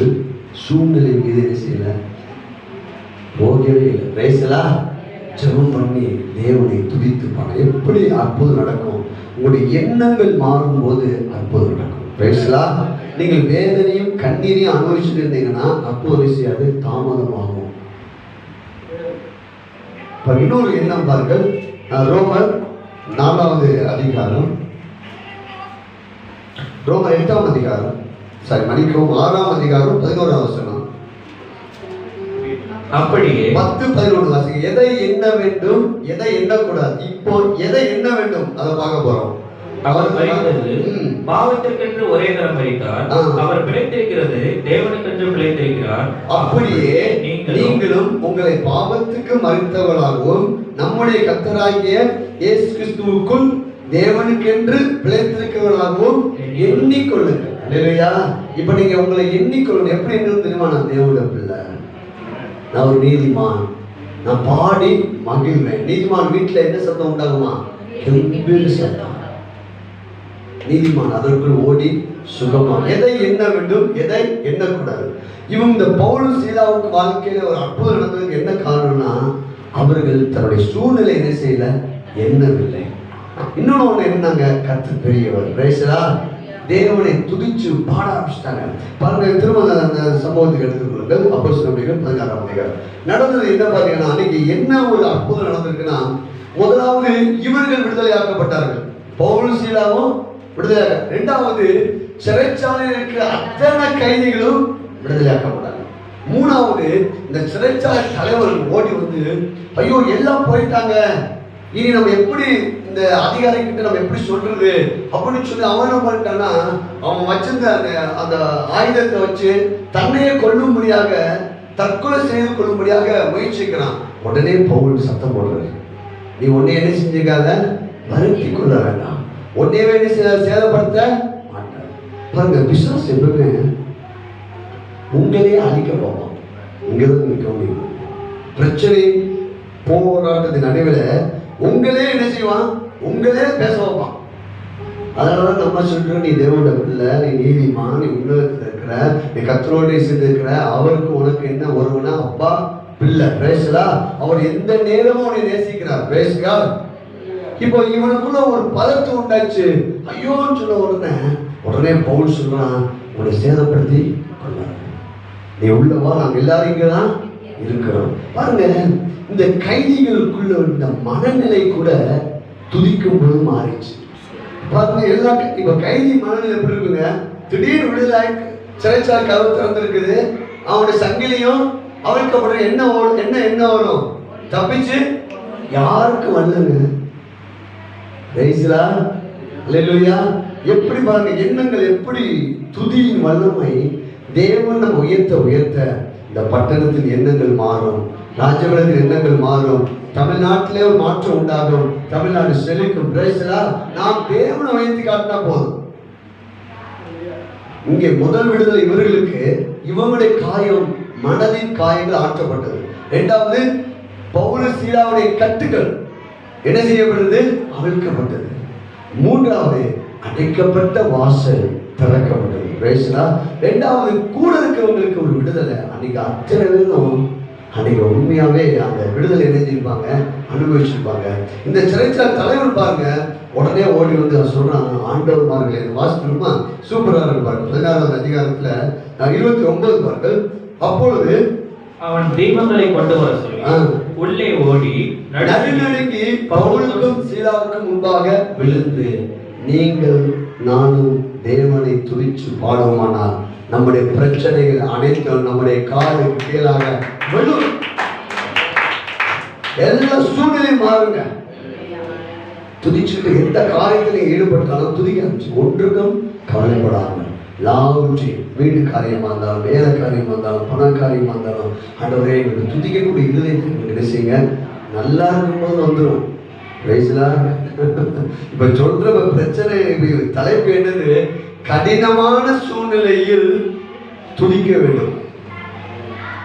[SPEAKER 2] சூழ்நிலை மீது என்ன செய்யல, போகவே இல்லை. பேசலா ஜெபம் பண்ணி தேவனை துதித்து பாருங்க, எப்படி அற்புதம் நடக்கும். உங்களுடைய எண்ணங்கள் மாறும்போது அற்புதம் நடக்கும். பேசலா. நீங்கள் வேதனையும் கண்ணீரையும் அனுபவிச்சுட்டு இருந்தீங்கன்னா அற்புதம் செய்யாது, தாமதமாகும். இன்னொரு எண்ணம் பாருங்கள். ரோமர் 4ஆம் அதிகாரம், ரோமர் 8ஆம் அதிகாரம், மன்னிக்கவும் 6ஆம் அதிகாரம் 11ஆம் வசனம். அப்படியே 10-11 வாசிங்க. எதை எண்ண வேண்டும், எதை எண்ணக்கூடாது. இப்போ எதை எண்ண வேண்டும் அதை பார்க்க போறோம். அவர் மரித்தது பாவத்திற்கென்று ஒரே தரம் மரித்தார். அவர் பிழைத்திருக்கிறது தேவனுக்கென்று பிழைத்திருக்கிறார்.
[SPEAKER 1] அப்படியே நீங்களும் உங்களை பாவத்துக்கு மரித்தவர்களாகவும் நம்முடைய கர்த்தராகிய இயேசு கிறிஸ்துவுக்குள் தேவனுக்கென்று பிழைத்திருக்கிறவர்களாகவும் எண்ணிக்கொள்ளுங்கள். இல்லையா? இப்ப நீங்க உங்களை எண்ணிக்கொள்ளணும். எப்படி என்று தெரியுமா? நான் தேவனுடைய பிள்ளை, நான் ஒரு நீதிமான், நான் பாடி மகிழ்வேன். நீதிமான் வீட்டுல என்ன சத்தம் உண்டாகுமா? சத்தம். நீதிமான் அதற்குள் ஓடி சுகமா. எதை எண்ண வேண்டும், எதை எண்ணக்கூடாது. இவங்க இந்த பவுலும் சீலாவுக்கு வாழ்க்கையில ஒரு அற்புதம் நடந்ததுக்கு என்ன காரணம்னா, அவர்கள் தன்னுடைய சூழ்நிலை என்ன செய்யல, எண்ணவில்லை. இன்னொன்னு என்னங்க, கர்த்தர் பெரியவர். பேசலா. தேவனை துதிச்சு பாட ஆரம்பிச்சிட்டாங்க. பாருங்க, திரும்ப அந்த சம்பவத்துக்கு எடுத்துக்கொள்ளுங்கள். அப்போஸ்தலர்கள் 16ஆம் அதிகாரம் நடந்தது என்ன பாத்தீங்கன்னா, அன்னைக்கு என்ன ஒரு அற்புதம் நடந்திருக்குன்னா, முதலாவது இவர்கள் விடுதலையாக்கப்பட்டார்கள், பவுலும் சீலாவும் விடுதலையாக. 2வது சிறைச்சாலையில் இருக்கிற அத்தனை கைதிகளும் விடுதலையாக்கப்பட்டாங்க. 3வது இந்த சிறைச்சாலை தலைவர் ஓடி வந்து, ஐயோ எல்லாம் போயிட்டாங்க, இனி நம்ம எப்படி இந்த அதிகாரிகிட்ட நம்ம எப்படி சொல்றது அப்படின்னு சொல்லி அவன் என்ன பண்ணிட்டான்னா, அவன் வச்சிருந்த அந்த ஆயுதத்தை வச்சு தன்னையே கொல்லும்படியாக, தற்கொலை செய்து கொள்ளும்படியாக முயற்சிக்கிறான். உடனே பவுல் சத்தம் போடுறாரு, நீ உன்னை என்ன செஞ்சுக்காத, வருத்தி கொள்ள வேண்டாம், உன்னையவே சேதப்படுத்த மாட்டார். பாருங்க, பிசாசு எப்பவுமே உங்களையே அழிக்க போவான். இங்கதான் நிற்க முடியும். பிரச்சனை போராட்டத்தின் நடுவில் உங்களே என்ன செய்வான், உங்களே பேச வைப்பான். அதனாலதான் நம்ம சொல்றோம், நீ தேவனோட பிள்ளை, நீ நீதிமான், நீ உன்னதத்தில் இருக்கிற, நீ கர்த்தரோடு சேர்ந்து இருக்கிற, அவருக்கு உனக்கு என்ன ஒருவனா அப்பா பிள்ளை. பேசலா. அவர் எந்த நேரமும் அவனை நேசிக்கிறார். பேசுகா. இப்போ இவனுக்குள்ள ஒரு பதத்து உண்டாச்சு. ஐயோன்னு சொன்ன உடனே பவுல் சொல்றான், உன்னை சேதப்படுத்தி கொள்ளாரு, நீ உள்ளவா, நாங்க எல்லாரும் இங்கதான் இருக்கிறோம். பாருங்க, இந்த கைதிகளுக்குள்ள இந்த மனநிலை கூட துதிக்கும் போது மாறிச்சு. பாருங்க, எல்லா இப்ப கைதி மனநிலை எப்படி இருக்குங்க, திடீர்னு விடுதலை, சிறைச்சாலை கதவு திறந்திருக்குது, அவனுடைய சங்கிலியும் அவிழ்க்கப்பட என்ன வரும், தப்பிச்சு யாருக்கு வரலங்க. எப்படி பாருங்க, எண்ணங்கள் எப்படி துதியின் வல்லமை. தேவன் நம்ம உயர்த்த இந்த பட்டணத்தின் எண்ணங்கள் மாறும், ராஜ்யத்தின் எண்ணங்கள் மாறும், தமிழ்நாட்டிலே ஒரு மாற்றம் உண்டாகும், தமிழ்நாடு செழிக்கும். நாம் தேவனை உயர்த்தி காட்டினா போதும். இங்கே முதல் விடுதலை இவர்களுக்கு, இவங்களுடைய காயம், மனதின் காயங்கள் ஆற்றப்பட்டது. 2வது பவுல் சீலாவுடைய கட்டுகள் என்ன செய்யப்பட்டது, அவிழ்க்கப்பட்டது. 3வது அடைக்கப்பட்ட வாசல் திறக்கப்பட்டது. பிரைஸ்லா. ரெண்டாவது, கூட இருக்கிறவங்களுக்கு ஒரு விடுதலை. அன்னைக்கு அத்தனை பேரும் அன்னைக்கு உண்மையாவே அந்த விடுதலை இணைஞ்சிருப்பாங்க, அனுபவிச்சிருப்பாங்க. இந்த சிறைச்சாலை தலைவர் பாருங்க, உடனே ஓடி வந்து சொல்றாங்க, ஆண்டவர்மார்களே வாசிக்கணுமா, சூப்பராக இருப்பாங்க. 16வது அதிகாரத்துல 29 பாருங்கள். அப்பொழுது
[SPEAKER 2] அவன் தீபங்களை கொண்டு வர சொல்லி உள்ளே ஓடி
[SPEAKER 1] நடுநடுங்கி பவுலுக்கும் சீலாவுக்கும் முன்பாக விழுந்து, நீங்கள் நானும் தேவனை துதிச்சு பாடுவோமானால் நம்முடைய பிரச்சனைகள் அனைத்தும் நம்முடைய காலுக்கு கீழாக விழும். எல்லா சூழ்நிலையும் மாறுங்க. துதிச்சுட்டு எந்த காரியத்திலையும் ஈடுபட்டாலும் துதிக்க ஆரம்பிச்சு. ஒன்றுக்கும் கவலைப்படாமல் எல்லாவற்றையும், வீடு காரியமா இருந்தாலும், வேலை காரியமா இருந்தாலும், பண காரியமா இருந்தாலும், ஆண்டவரே எங்களுக்கு துதிக்கக்கூடிய இருதயத்தை எங்களுக்கு என்ன செய்யுங்க. நல்லா இருக்கும்போது வந்துடும். இப்ப சொல்ற பிரச்சனை தலைப்பு என்னது? கடினமான சூழ்நிலையில் துதிக்க வேண்டும்.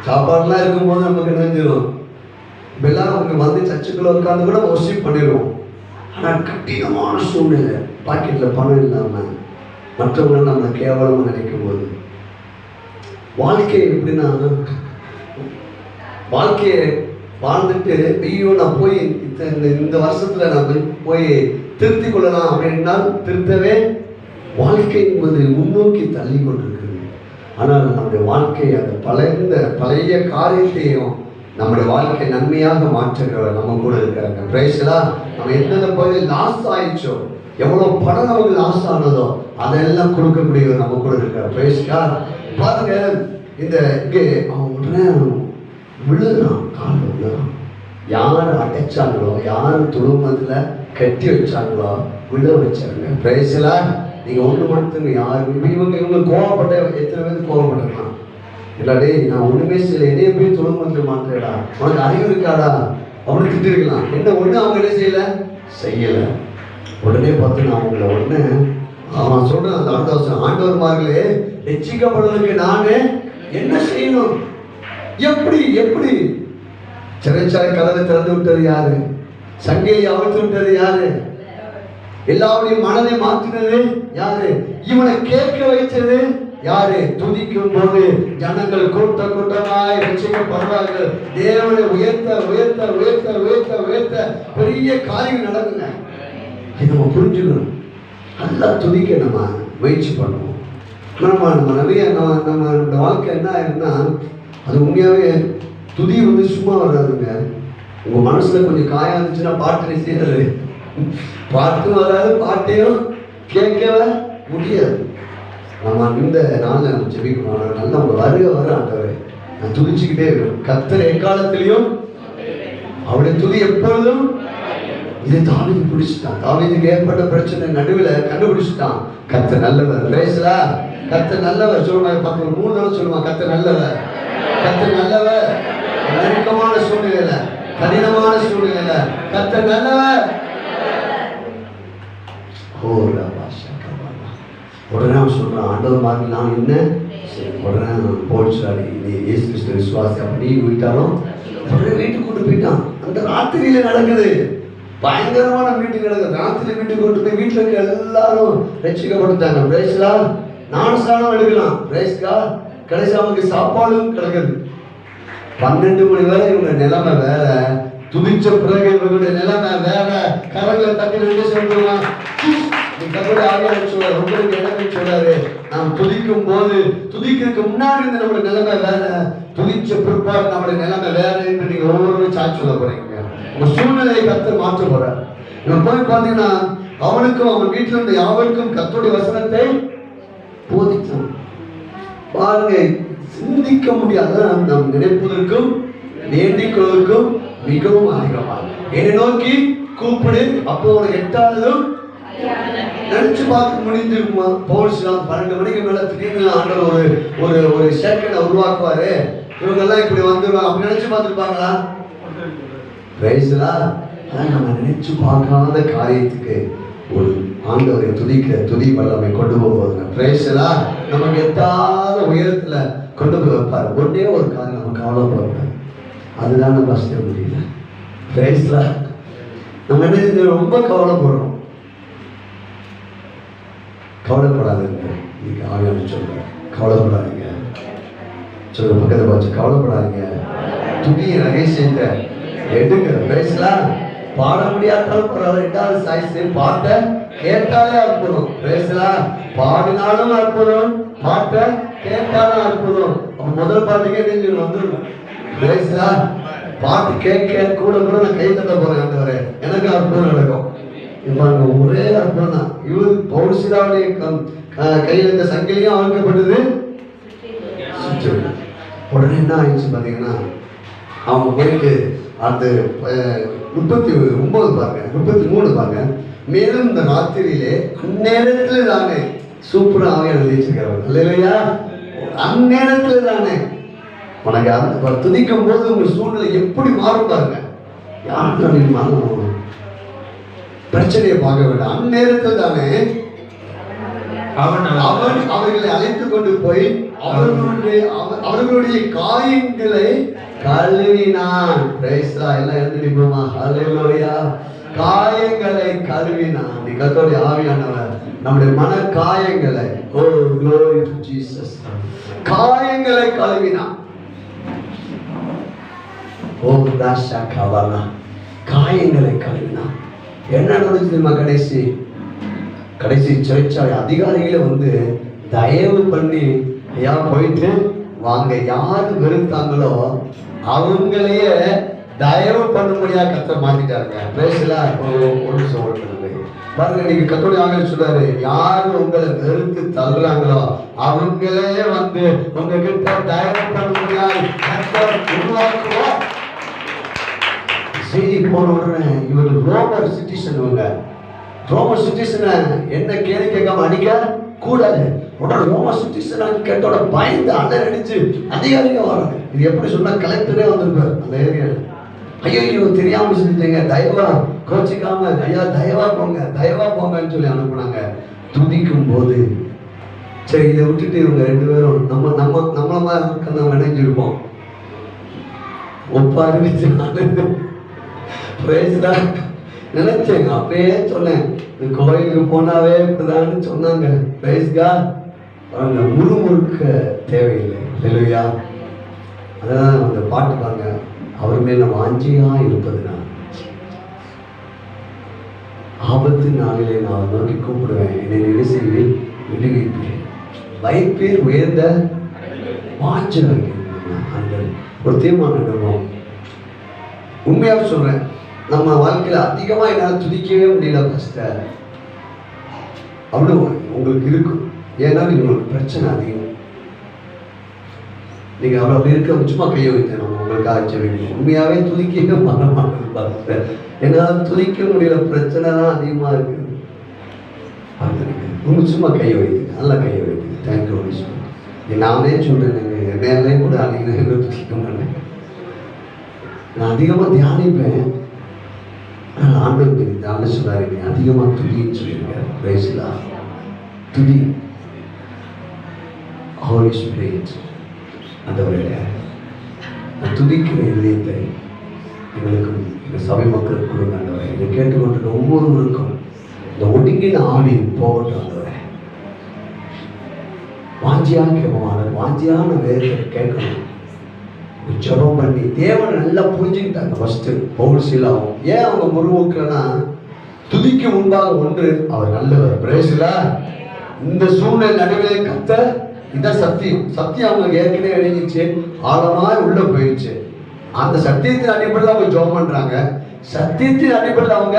[SPEAKER 1] சாப்பாடுலாம் இருக்கும்போது நமக்கு நினைஞ்சிடும். இப்பெல்லாம் அவங்க வந்து சர்ச்சுக்குள்ள உட்காந்து கூட வொர்ஷிப் பண்ணிடுவோம். ஆனால் கடினமான சூழ்நிலை, பாக்கெட்ல பணம் இல்லாம, மற்றவங்க நம்ம கேவலமா நினைக்கும் போது, வாழ்க்கை எப்படின்னா, வாழ்க்கையை வாழ்ந்துட்டு ஐயோ நான் போய் இந்த வருஷத்துல நான் போய் திருத்திக் கொள்ளலாம் அப்படின்னா திருத்தவே வாழ்க்கை என்பது முன்னோக்கி தள்ளி கொண்டிருக்கிறது. ஆனால் நம்முடைய வாழ்க்கை அந்த பழைய காரியத்தையும் நம்முடைய வாழ்க்கை நன்மையாக மாற்றுகிறவர் நம்ம கூட இருக்கிறாங்க. பிரைஸ்லா. நம்ம எந்தெந்த பகுதியில் லாஸ் ஆயிடுச்சோ, எவ்வளவு பணம் நமக்கு லாஸ் ஆனதோ அதெல்லாம் கொடுக்கக்கூடியவர் நம்ம கூட இருக்கிறார். பிரைஸ்லா. பாருங்க, இந்த இங்கே அவன் உடனே விழுறான், கால் விழுறான். யார் அடைச்சாங்களோ, யார் துருவத்துல கட்டி வச்சாங்களோ விழ வச்சாங்க. பிரைஸ்லா. நீங்க ஒண்ணு மட்டும் யாரு இவங்க கோவப்பட்ட எத்தனை பேருக்கு கோவப்பட்டிருக்கான்? இல்லாடே நான் ஒண்ணுமே செய்யல, என்னைய போய் துருவத்துல மாற்றேடா, உனக்கு அறிவு இருக்காடா அப்படின்னு திட்டிருக்கலாம். என்ன ஒண்ணு அவங்க என்ன செய்யல. உடனே பார்த்து நான் அவங்கள உடனே அவன் சொல்றேன் அந்த அடுத்த வருஷம், ஆண்டவர்மார்களே ரட்சிக்கப்படுவதற்கு நானு என்ன செய்யணும்? எப்படி சிறைச்சாலை கதவை திறந்து விட்டது யாரு? சங்கிலி அவிழ்த்து விட்டது யாரு? எல்லாருடைய மனதை மாற்றினது யாரு? இவனை கேட்க வைத்தது யாரு? துதிக்கும் போது ஜனங்கள் கூட்டமாய் ரட்சிக்கப்படுவார்கள். தேவனை உயர்த்த பெரிய காரியம் நடக்குங்க. இதை நம்ம புரிஞ்சுக்கணும். நல்லா துதிக்க நம்ம முயற்சி பண்ணுவோம். நம்ம நிறைய நம்ம வாழ்க்கை என்ன ஆயிருந்தா, அது உண்மையாவே துதி வந்து சும்மா வராதுங்க. உங்க மனசுல கொஞ்சம் காயம் இருந்துச்சுன்னா பாட்டு செய்யாது, பாட்டு வராது, பாட்டையும் கேட்கவே முடியாது. நம்ம இந்த நாளில் நம்ம ஜெபிக்கணும். நல்லா உங்க வர ஆண்டவரே நான் துதிச்சுக்கிட்டே இருக்கணும். கர்த்தர் எக்காலத்திலையும் அவருடைய துதி எப்பொழுதும். இதை தாவீது பிடிச்சிட்டான். தாவீதுக்கு ஏற்பட்ட பிரச்சனை நடுவில் கண்டுபிடிச்சிட்டான். கர்த்தர் நல்லவர். பேசலா. கர்த்தர் நல்லவர் சொல்லுவாங்க. 3 தடவை சொல்லுவாங்க, கர்த்தர் நல்லவர், கர்த்தர் நல்லவர். நெருக்கமான சூழ்நிலையில, கடினமான சூழ்நிலையில கர்த்தர் நல்லவர். உடனே அவன் சொல்றான், ஆண்டவர் மாதிரி நான் என்ன உடனே போலீஸ்காரி நீ இயேசு கிறிஸ்து விசுவாசி அப்படி விட்டாலும் உடனே வீட்டுக்கு கொண்டு போயிட்டான். அந்த ராத்திரியில நடக்குது, பயங்கரமான மீட்டிங் நடக்குது. ராத்திரி வீட்டுக்கு கொண்டு போய் வீட்டில் இருக்க எல்லாரும் ரட்சிக்கப்பட்டுட்டாங்க. பிரேஸ்லா. ஞானஸ்நானம் எடுக்கலாம். பிரேஸ்கா. கடைசி அவங்களுக்கு சாப்பாடும் கிடக்குது. 12 மணி வரை இவங்க நிலைமை வேற, துதிச்ச பிறகு இவங்களுடைய நிலைமை வேற. கரங்களை தட்டி ரெண்டு சொல்லுவான், நாம் துதிக்கும் போது துதிக்கிறதுக்கு முன்னாடி இருந்த நம்மளுடைய நிலைமை வேற, துதிச்ச பிற்பாடு நம்மளுடைய நிலைமை வேற என்று நீங்க ஒவ்வொரு சாட்சி சொல்ல போறீங்க. உங்க சூழ்நிலையை கர்த்தர் மாற்ற போறார். இவன் போய் பார்த்தீங்கன்னா அவனுக்கும் அவன் வீட்டில் இருந்த யாவருக்கும் கர்த்தருடைய வசனத்தை போதித்தான். பாருங்க, சிந்திக்க முடியாத நாம் நினைப்பதற்கும் வேண்டிக் கொள்வதற்கும் மிகவும் அதிகமாக. என்னை நோக்கி கூப்பிடு, அப்போ உனக்கு எட்டாவதும் நினைச்சு பார்க்க முடிஞ்சிருக்குமா? போலீஸ்லாம் 12 மணிக்கு மேல திடீர்னு ஆண்டவர் ஒரு செகண்டை உருவாக்குவாரு, இவங்க எல்லாம் இப்படி வந்துடுவாங்க அப்படி நினைச்சு பார்த்துருப்பாங்களா? நம்ம நினைச்சு பார்க்காத காரியத்துக்கு ஒரு ஆண்டவரை துதி வல்லமை கொண்டு போவதுங்க. பிரைஸ்லா. நமக்கு எத்தாத உயரத்துல கொண்டு போய் வைப்பார். ஒன்றே ஒரு காரியம் நம்ம கவலைப்படக்கூடாது, அதுதான் நம்ம வசிக்க முடியல. பிரைஸ்லா. நம்ம என்ன ரொம்ப கவலைப்படுறோம். கவலைப்படாதுங்க. இன்னைக்கு ஆவியானவர் சொல்ற கவலைப்படாதீங்க. சொல்லுங்க பக்கத்தை பார்த்து, கவலைப்படாதீங்க. துணிய ரகசியத்தை எடுங்க. பேசலாம். பாட முடியாதாலும் பரவாயில்ல. 2வது சாய்ஸ் பாட்டை கேட்டாலே அற்புதம். பேசலாம். பாடினாலும் அற்புதம், பாட்டை கேட்டாலும் அற்புதம். முதல் பாட்டுக்கே நீங்க வந்துடும். பேசலாம். பாட்டு கேட்க கூட கூட நான் கை தட்ட போறேன். ஆண்டவரே எனக்கு அற்புதம் நடக்கும். இப்போ ஒரே அற்புதம் தான். இவரு பவுல் கையில் இருந்த சங்கிலியும் அவிழ்க்கப்பட்டது. உடனே என்ன ஆயிடுச்சு பார்த்தீங்கன்னா, அவங்க போயிட்டு அந்த 39 பாருங்க, 33 பாருங்க. மேலும் இந்த ராத்திரியிலே அந்நேரத்தில் தானே சூப்பரா ஆவியானவர் எழுதிச்சிருக்காரு இல்லையா? அந்நேரத்தில் தானே உனக்கு அந்த துதிக்கும் போது உங்க சூழ்நிலை எப்படி மாறும் பாருங்க. யாருக்கு மாறும்? பிரச்சனையை பார்க்க வேண்டாம். அந்நேரத்தில் தானே அவன் அவர்களை அழைத்துக் கொண்டு போய் அவர்களுடைய காயங்களை கழுவினான். எல்லாம் எழுந்திருப்போமா? ஹல்லேலூயா. காயங்களை கழுவினான். நீ கர்த்தருடைய ஆவியானவர் நம்முடைய மன காயங்களை, ஓ glory to Jesus, காயங்களை கழுவினான். ஓ தாஷா கவலா, காயங்களை கழுவினான். என்ன நடந்துச்சு தெரியுமா? கடைசி சிறைச்சாலை அதிகாரிகளை வந்து தயவு பண்ணி, ஐயா போயிட்டு வாங்க, யாரு வெறுத்தாங்களோ அவங்களையே தயவு பண்ணும்படியா கர்த்தர் மாத்திட்டாருங்க. பேசலாம். ஒரு நிமிஷம் பாருங்க, நீங்க கர்த்தருடைய ஆவியானவர் சொல்றாரு, யாரு உங்களை வெறுத்து தள்ளுறாங்களோ அவங்களே வந்து உங்ககிட்ட தயவு பண்ணும்படியா கர்த்தர் உருவாக்குவார். செய்தி போன உடனே இவர் ரோமர் சிட்டிசன், ரோமர் சிட்டிசனை என்ன கேள்வி கேட்காம அடிக்க கூடாது. உடனே ரோமர் சிட்டிசன் கேட்டோட பயந்து அடிச்சு அதிகாரிகள் வராங்க. இது எப்படி சொன்னா, கலெக்டரே வந்திருப்பார் அந்த ஏரியாவில். ஐயோ தெரியாம செஞ்சுட்டீங்க, தயவா கோச்சிக்காம, ஐயா தயவா போங்கன்னு சொல்லி அனுப்புனாங்க. துதிக்கும் போது சரி இதை விட்டுட்டு இவங்க 2 பேரும் நம்மள மாதிரி நம்ம இணைஞ்சிருப்போம். ஒப்பாரு நினைச்சேங்க. அப்பயே சொன்னேன், கோயிலுக்கு போனாவே இப்படிதான்னு சொன்னாங்க. அவங்க முறுமுறுக்க தேவையில்லை. இல்லையா? அதான் அந்த பாட்டு பாருங்க, அவர் மேல வாஞ்சியா இருப்பதுனா ஆபத்து நாளிலே நான் நோக்கி கூப்பிடுவேன், என்னை நெரிசலில் விடுவிப்பேன், வைப்பேர் உயர்ந்த வாஞ்சை அந்த ஒரு தீர்மானம் எடுப்போம். உண்மையாக சொல்றேன், நம்ம வாழ்க்கையில் அதிகமாக என்னால் துதிக்கவே முடியல பாஸ்டர். அவ்வளோ உங்களுக்கு இருக்கும். ஏன்னா உங்களுக்கு பிரச்சனை அதிகம். நீங்கள் அவ்வளோ அப்படி இருக்க சும்மா கையை வைத்தேன் நம்ம உங்களுக்காக சொல்லிடுவோம். உண்மையாகவே துதிக்கவே பண்ண மாட்டேங்குது பாஸ்டர். என்னால் துதிக்க முடியல, பிரச்சனை தான் அதிகமாக இருக்குது. உங்களுக்கு சும்மா கையை வைத்துங்க, நல்லா கையை வைத்துங்க. தேங்க்யூ. நானே சொல்கிறேன், எங்கள் மேலே கூட அதிகம் துதிக்க மாட்டேன். நான் அதிகமாக தியானிப்பேன். ஆனால் ஆண்டவருக்கு தியானம் சொல்லாரு, நீ அதிகமாக துதின்னு சொல்லியிருக்காரு. பிரைஸ்லா, துதி. ஹோலி ஸ்பிரிட் ஆண்டவரே, துதிக்கிற இதயத்தை எங்களுக்கும் இந்த சபை மக்களுக்கு கொடுங்க ஆண்டவரே. இதை கேட்டுக்கொண்டு ஒவ்வொருவருக்கும் இந்த ஒடுங்கின ஆவி போகட்டும் ஆண்டவரே. வாஞ்சியான கேட்போம், வாஞ்சியான வேதத்தை கேட்கணும். ஜெபம் பண்ணி தேவனை நல்லா புரிஞ்சுக்கிட்டாங்க. ஃபர்ஸ்ட் பவுல் சீலாவும் ஏன் அவங்க முருகனா, துதிக்கு முன்பாக ஒன்று அவர் நல்லவர். பிரேசிலா, இந்த சூழ்நிலை நடுவிலே கர்த்தர், இதான் சத்தியம். சத்தியம் அவங்களுக்கு ஏற்கனவே இணைஞ்சிச்சு, ஆழமாய் உள்ள போயிடுச்சு. அந்த சத்தியத்தின் அடிப்படையில் அவங்க ஜெபம் பண்றாங்க, சத்தியத்தின் அடிப்படையில் அவங்க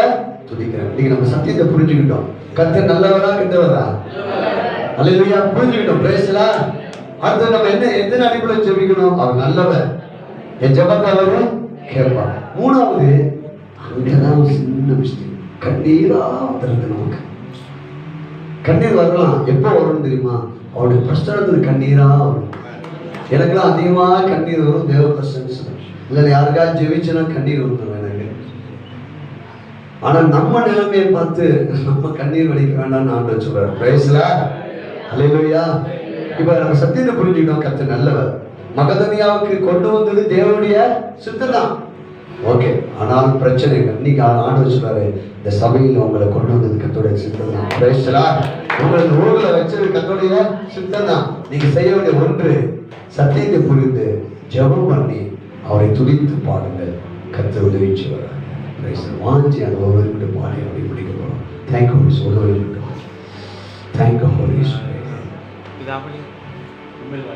[SPEAKER 1] துதிக்கிறாங்க. நீங்க நம்ம சத்தியத்தை புரிஞ்சுக்கிட்டோம். கர்த்தர் நல்லவரா கெட்டவரா? அல்லேலூயா, புரிஞ்சுக்கிட்டோம். பிரேசிலா, அடுத்து நம்ம என்ன எத்தனை அடிப்படையில் ஜெபிக்கணும்? அவர் நல்லவர், என் ஜெபத்தை அவரு கேட்பார். 3வது, அங்கதான் சின்ன விஷயம், கண்ணீரா வந்துருது. நமக்கு கண்ணீர் வரலாம். எப்போ வரும் தெரியுமா? அவருடைய பிரச்சனத்துக்கு கண்ணீரா வரும். எனக்குலாம் அதிகமாக கண்ணீர் வரும் தேவ பிரசன்ஸ். இல்லை யாருக்காவது ஜெபிச்சுன்னா கண்ணீர் வந்துடும் எனக்கு. ஆனா நம்ம நிலைமையை பார்த்து நம்ம கண்ணீர் வடிக்க வேண்டாம்னு ஆண்டவர் சொல்றாரு. பிரைஸ்ல அல்லேலூயா. இப்ப நம்ம சத்தியத்தை புரிஞ்சுக்கிட்டோம். கர்த்தர் நல்லவர். மகதனியாவுக்கு கொண்டு வந்தது தேவனுடைய சித்தம் தான். ஓகே. ஆனால் பிரச்சனை இன்னைக்கு ஆண்டு சொல்றாரு, இந்த சபையில் உங்களை கொண்டு வந்தது கர்த்தருடைய சித்தம் தான். Praise the Lord. உங்களை இந்த ஊர்ல வச்சது கர்த்தருடைய சித்தம் தான். நீங்க செய்ய வேண்டிய ஒன்று, சத்தியத்தை புரிந்து ஜெபம் பண்ணி அவரை துதித்து பாடுங்கள். கர்த்தர் உதவி செய்வார். Praise the Lord. வாஞ்சி அந்த ஒவ்வொரு பாடி அப்படி பிடிக்க போறோம். Thank you Holy Spirit. Thank you Holy Spirit.
[SPEAKER 2] இதாபடி உண்மையில்